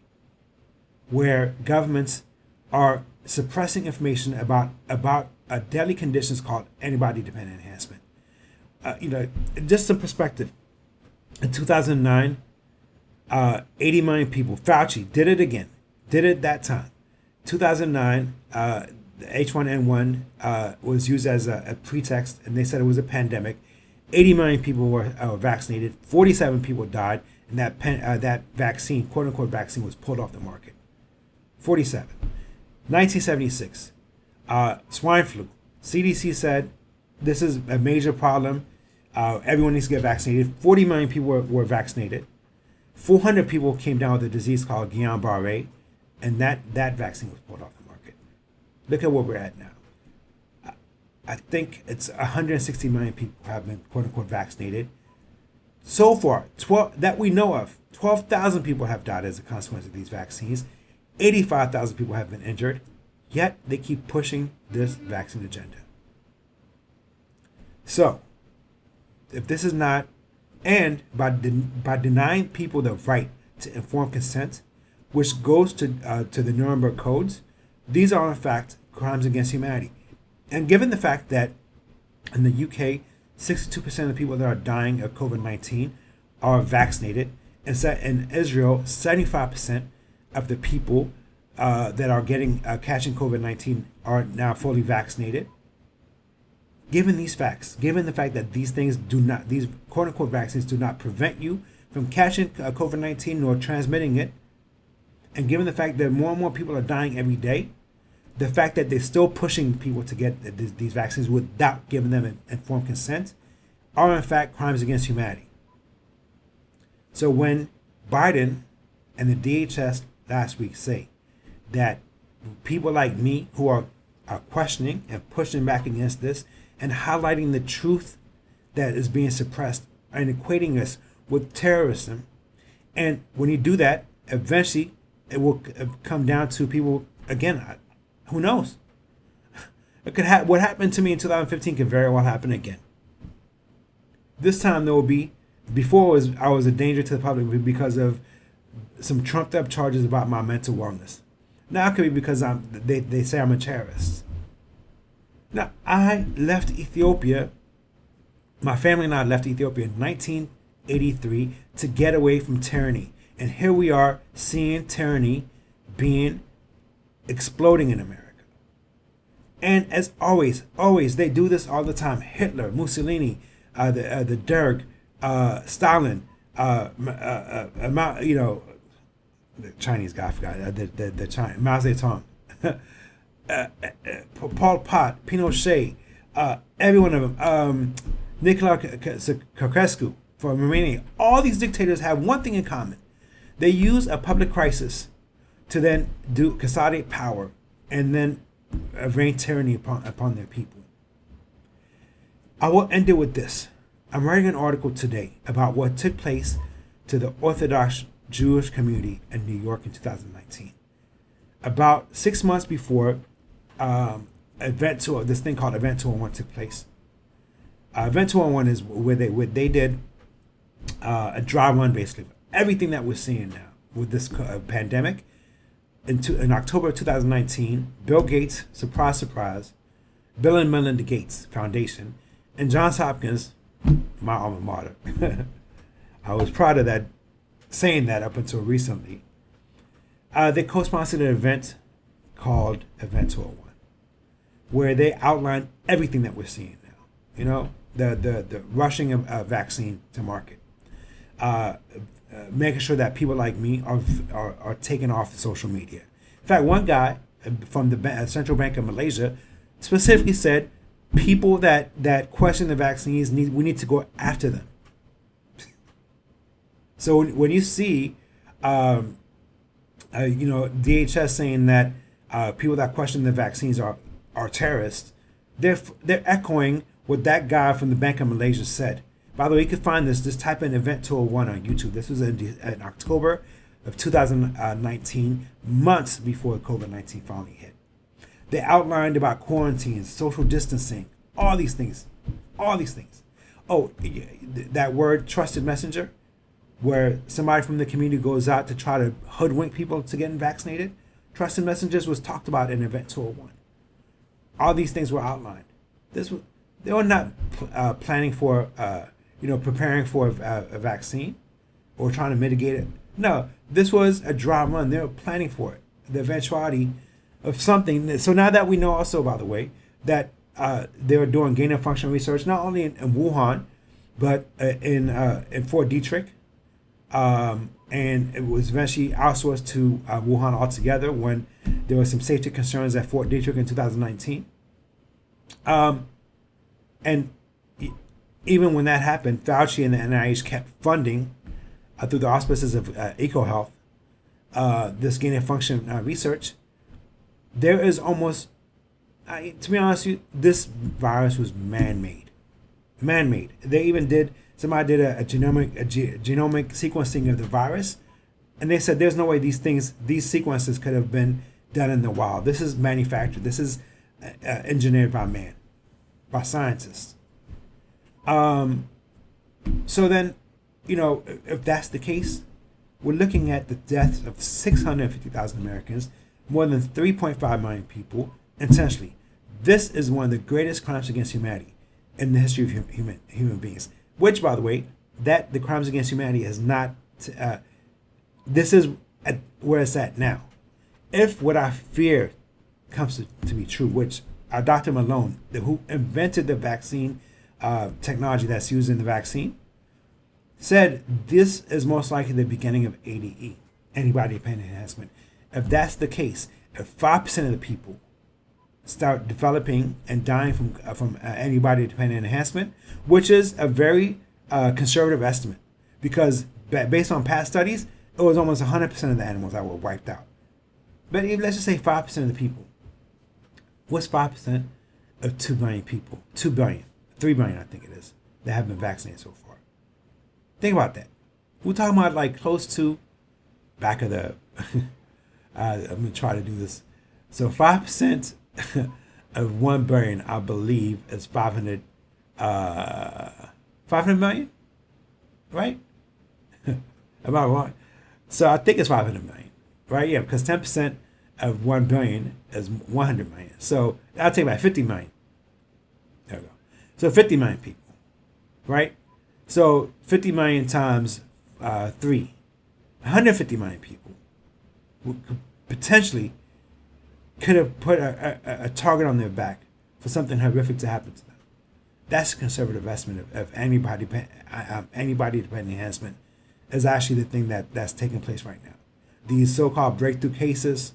where governments are suppressing information about deadly conditions called antibody-dependent enhancement. Just some perspective. In 2009, 80 million people. Fauci did it again. Did it that time. 2009, the H1N1 was used as a pretext, and they said it was a pandemic. 80 million people were vaccinated. 47 people died, and that vaccine, quote-unquote vaccine, was pulled off the market. 47. 1976, swine flu. CDC said this is a major problem. Everyone needs to get vaccinated. 40 million people were vaccinated. 400 people came down with a disease called Guillain-Barré, and that vaccine was pulled off the market. Look at where we're at now. I think it's 160 million people have been quote-unquote vaccinated. So far, that we know of, 12,000 people have died as a consequence of these vaccines. 85,000 people have been injured, yet they keep pushing this vaccine agenda. So, if this is not, and by denying people the right to informed consent, which goes to the Nuremberg codes, these are in fact crimes against humanity. And given the fact that in the UK, 62% of the people that are dying of COVID-19 are vaccinated, and in Israel, 75% of the people that are catching COVID-19 are now fully vaccinated. Given these facts, given the fact that these quote-unquote vaccines do not prevent you from catching COVID-19 nor transmitting it, and given the fact that more and more people are dying every day, the fact that they're still pushing people to get these vaccines without giving them informed consent are in fact crimes against humanity. So when Biden and the DHS last week say that people like me who are questioning and pushing back against this and highlighting the truth that is being suppressed and equating us with terrorism, and when you do that, eventually it will come down to people again. Who knows? It could what happened to me in 2015 could very well happen again. This time there will be, before I was a danger to the public because of some trumped up charges about my mental wellness. Now it could be because they say I'm a terrorist. Now I left Ethiopia. My family and I left Ethiopia in 1983 to get away from tyranny, and here we are seeing tyranny exploding in America. And as always, they do this all the time. Hitler, Mussolini, the Derg, Stalin, the Chinese guy, I forgot, the China, Mao Zedong, Pol Pot, Pinochet, every one of them, Nicolae Ceausescu from Romania. All these dictators have one thing in common. They use a public crisis to then consolidate power and then reign tyranny upon their people. I will end it with this. I'm writing an article today about what took place to the Orthodox Jewish community in New York in 2019. About 6 months before this thing called Event 201 took place. Event 201 is where they did a dry run, basically, everything that we're seeing now with this pandemic. In October of 2019, Bill Gates, surprise, surprise, Bill and Melinda Gates Foundation, and Johns Hopkins, my alma mater. I was proud of that, saying that up until recently. They co-sponsored an event called Event 201, where they outlined everything that we're seeing now. You know, the rushing of vaccine to market, making sure that people like me are taken off social media. In fact, one guy from the Central Bank of Malaysia specifically said, people that question the vaccines, we need to go after them. So when you see, DHS saying that people that question the vaccines are terrorists, they're echoing what that guy from the Bank of Malaysia said. By the way, you can find this. Just type in Event 201 on YouTube. This was in October of 2019, months before COVID-19 finally hit. They outlined about quarantine, social distancing, all these things. Oh, that word trusted messenger, where somebody from the community goes out to try to hoodwink people to getting vaccinated. Trusted messengers was talked about in Event 201. All these things were outlined. They were not planning for, preparing for a vaccine or trying to mitigate it. No, this was a dry run. They were planning for it, the eventuality of something. So now that we know also, by the way, that they were doing gain of function research, not only in Wuhan, but in Fort Detrick. And it was eventually outsourced to Wuhan altogether when there were some safety concerns at Fort Detrick in 2019. And even when that happened, Fauci and the NIH kept funding through the auspices of EcoHealth this gain of function research. There is almost, to be honest with you, this virus was man-made. They even somebody did a genomic sequencing of the virus, and they said there's no way these sequences could have been done in the wild. This is manufactured. This is engineered by man, by scientists. So then, if that's the case, we're looking at the deaths of 650,000 Americans, more than 3.5 million people intentionally. This is one of the greatest crimes against humanity in the history of human beings. Which, by the way, that the crimes against humanity is not. This is where it's at now. If what I fear comes to be true, which Dr. Malone, who invented the vaccine technology that's used in the vaccine, said this is most likely the beginning of ADE, antibody-dependent enhancement. If that's the case, if 5% of the people start developing and dying from antibody-dependent enhancement, which is a very conservative estimate, because based on past studies, it was almost 100% of the animals that were wiped out. But let's just say 5% of the people. What's 5% of 2 billion people? 2 billion, 3 billion, I think it is, that have been vaccinated so far. Think about that. We're talking about like close to back of the. I'm gonna try to do this. So 5% of 1 billion, I believe, is 500 million, right? Am I wrong? So I think it's 500 million, right? Yeah, because 10% of 1 billion is 100 million. So I'll take about 50 million. There we go. So 50 million people, right? So 50 million times 3, 150 million people potentially could have put a target on their back for something horrific to happen to them. That's a conservative estimate of antibody-dependent enhancement is actually the thing that's taking place right now. These so-called breakthrough cases,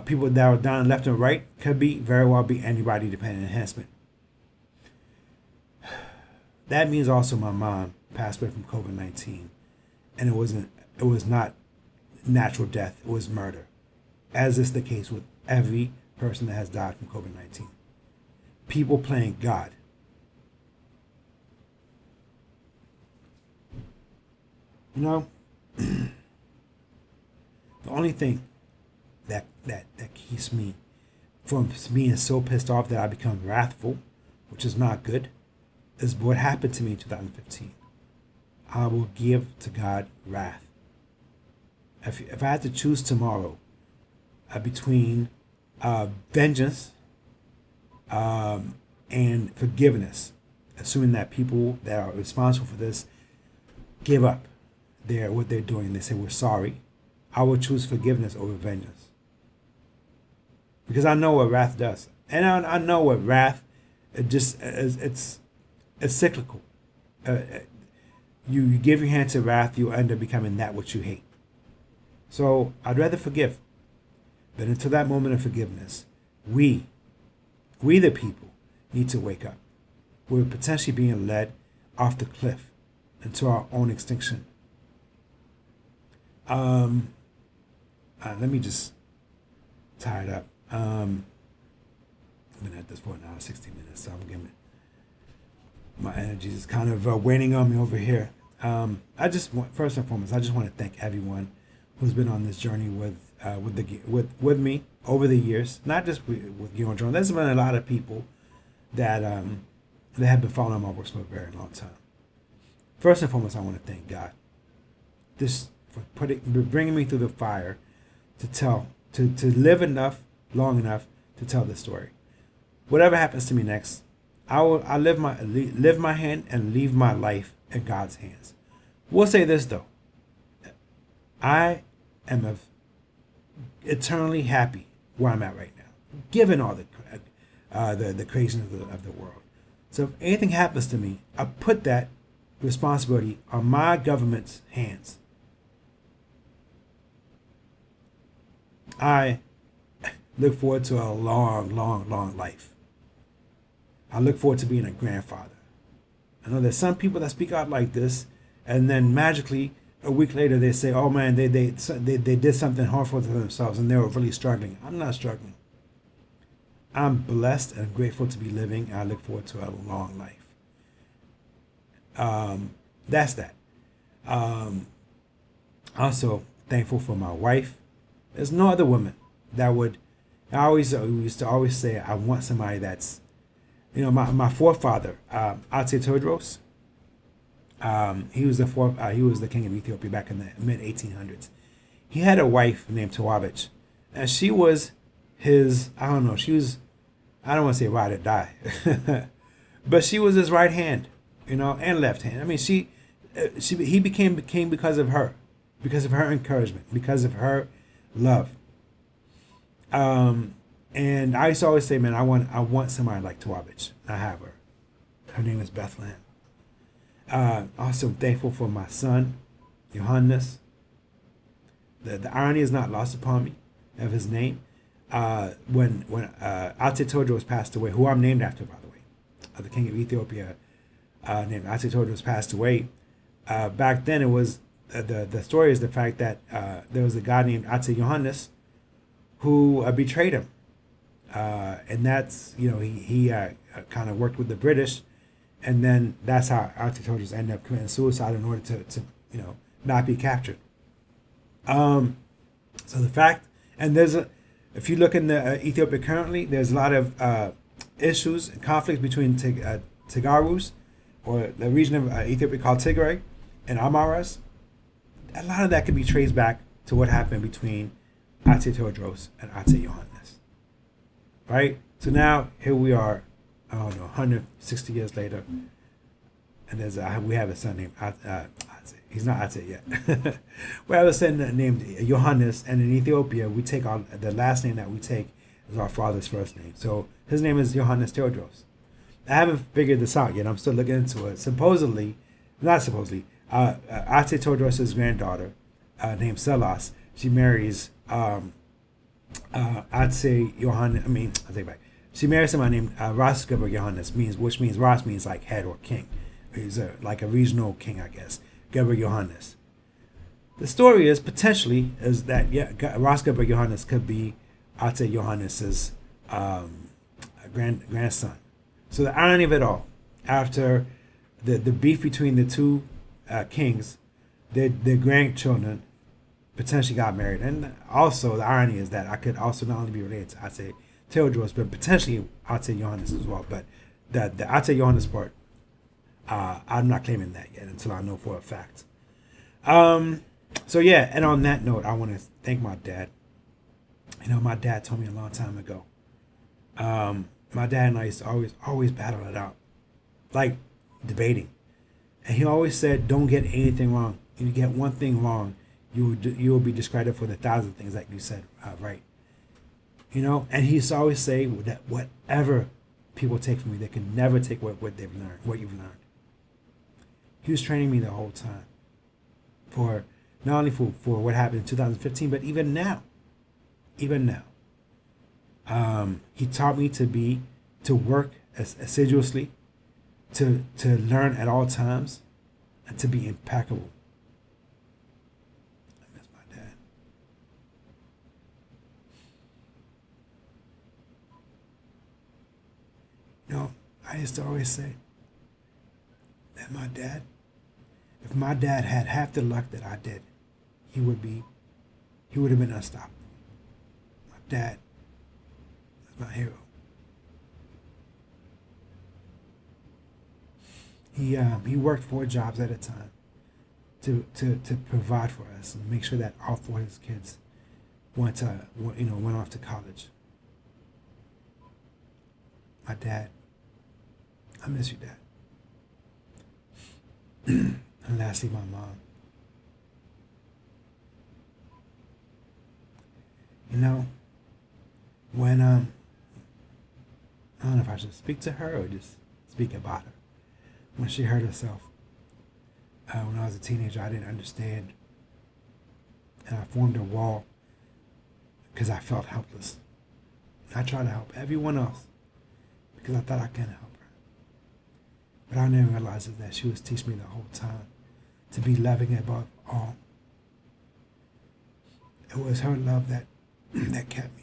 people that are dying left and right, could very well be antibody-dependent enhancement. That means also my mom passed away from COVID-19, and it was not natural death. It was murder, as is the case with every person that has died from COVID-19. People playing God. You know, the only thing that keeps me from being so pissed off that I become wrathful, which is not good, is what happened to me in 2015. I will give to God wrath. If I had to choose tomorrow between vengeance and forgiveness, assuming that people that are responsible for this give up what they're doing, they say we're sorry, I will choose forgiveness over vengeance. Because I know what wrath does. And I know what wrath, it's cyclical. You give your hand to wrath, you'll end up becoming that which you hate. So I'd rather forgive. But until that moment of forgiveness, we the people, need to wake up. We're potentially being led off the cliff into our own extinction. Let me just tie it up. I've been at this for an hour, 60 minutes, so I'm giving it. My energy is kind of waning on me over here. I just want, first and foremost, I just want to thank everyone who's been on this journey with me over the years. Not just with you and Jonah. There's been a lot of people that have been following my works for a very long time. First and foremost, I want to thank God. For bringing me through the fire to live long enough to tell this story. Whatever happens to me next, I live my hand and leave my life in God's hands. We'll say this though, I am eternally happy where I'm at right now, given all the craziness of the world. So if anything happens to me, I put that responsibility on my government's hands. I look forward to a long, long, long life. I look forward to being a grandfather. I know there's some people that speak out like this, and then magically a week later they say, "Oh man, they did something harmful to themselves, and they were really struggling." I'm not struggling. I'm blessed and grateful to be living, and I look forward to a long life. That's that. Also thankful for my wife. There's no other woman that would. We used to always say, I want somebody that's, my forefather, Teodrose. He was the king of Ethiopia back in the mid 1800s. He had a wife named Tawabich, and she was his. I don't want to say ride or die, but she was his right hand, and left hand. I mean, he became king because of her encouragement, because of her love. And I used to always say, man, I want somebody like Tawabich. I have her. Her name is Bethlehem. Also thankful for my son, Johannes. The irony is not lost upon me of his name. When Ate Teodrose passed away, who I'm named after, by the way, the king of Ethiopia, named Ate Teodrose passed away. Back then, it was the story is the fact that there was a guy named Ate Johannes who betrayed him, and that's he kind of worked with the British, and then that's how Ate Teodrose ended up committing suicide in order to not be captured. So the fact, and if you look in the Ethiopia currently, there's a lot of issues and conflicts between Tigrayus, or the region of Ethiopia called Tigray, and Amaras. A lot of that could be traced back to what happened between Ate Teodrose and Ate Johannes. Right? So now, here we are, 160 years later, and we have a son named Ate. He's not Ate yet. We have a son named Johannes, and in Ethiopia, we take the last name that we take is our father's first name. So his name is Johannes Teodrose. I haven't figured this out yet. I'm still looking into it. Ate Teodrose's granddaughter, named Selas, she marries Ate Johannes. I'll take it back. She marries somebody named Ras Geber Johannes, which means Ras means like head or king. He's like a regional king, I guess. Geber Johannes. the story is potentially is that Roscoe Johannes could be Ate Johannes's grandson. So the irony of it all, after the beef between the two kings, their grandchildren potentially got married. And also the irony is that I could also not only be related to Ate Teodrose, but potentially Ate Johannes as well. But the Ate Johannes part, I'm not claiming that yet until I know for a fact. So yeah, and on that note, I want to thank my dad. My dad told me a long time ago. My dad and I used to always battle it out, like debating. And he always said, don't get anything wrong. If you get one thing wrong, you will be discredited for the 1,000 things that you said right. And he used to always say that whatever people take from me, they can never take what they've learned, what you've learned. He was training me the whole time for not only for what happened in 2015, but even now. He taught me to work assiduously, to learn at all times, and to be impeccable. I miss my dad. I used to always say that if my dad had half the luck that I did, he would have been unstoppable. My dad is my hero. He worked 4 jobs at a time to provide for us and make sure that all 4 of his kids went off to college. My dad, I miss you, Dad. And lastly, my mom. When I don't know if I should speak to her or just speak about her. When she hurt herself, when I was a teenager, I didn't understand, and I formed a wall because I felt helpless. I tried to help everyone else because I thought I couldn't help her. But I didn't realize that she was teaching me the whole time to be loving above all. It was her love that kept me.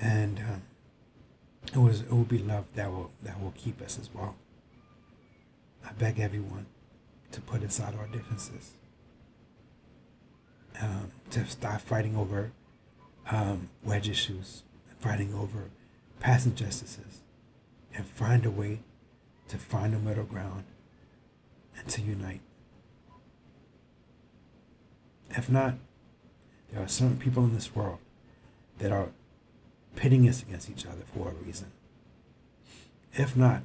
And it will be love that will keep us as well. I beg everyone to put aside our differences, to stop fighting over wedge issues, fighting over past injustices, and find a way to find a middle ground and to unite. If not, there are certain people in this world that are pitting us against each other for a reason. If not,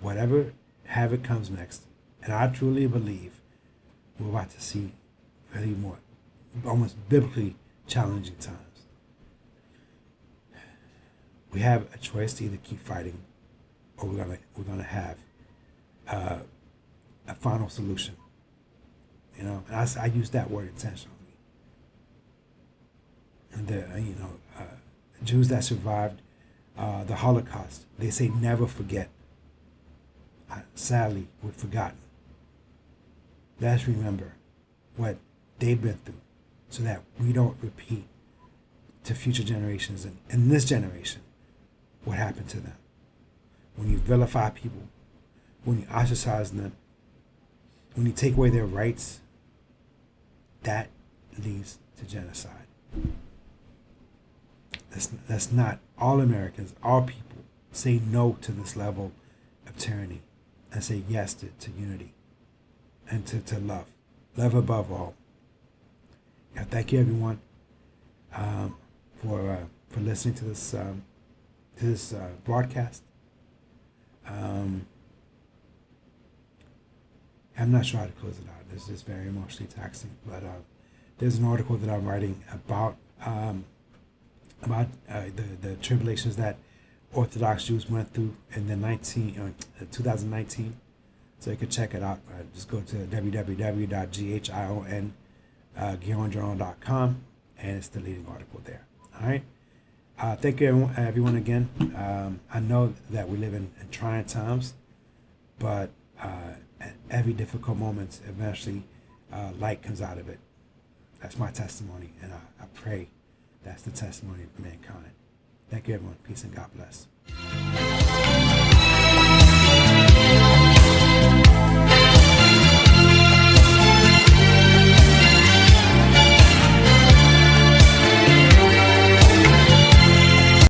whatever havoc comes next, and I truly believe we're about to see really more, almost biblically challenging times. We have a choice to either keep fighting, or we're gonna have a final solution. And I use that word intentionally. And the Jews that survived the Holocaust, they say never forget. Sadly, we've forgotten. Let's remember what they've been through so that we don't repeat to future generations and in this generation what happened to them. When you vilify people, when you ostracize them, when you take away their rights, that leads to genocide. Let's not, all Americans, all people, say no to this level of tyranny and say yes to unity and to love. Love above all. Thank you, everyone, for listening to this broadcast. I'm not sure how to close it out. This is very emotionally taxing, but there's an article that I'm writing about the tribulations that Orthodox Jews went through in the 2019. So you can check it out. Just go to www.gion.com and it's the leading article there. All right. Thank you, everyone again. I know that we live in trying times, but at every difficult moment, eventually light comes out of it. That's my testimony, and I pray that's the testimony of mankind. Thank you, everyone. Peace and God bless.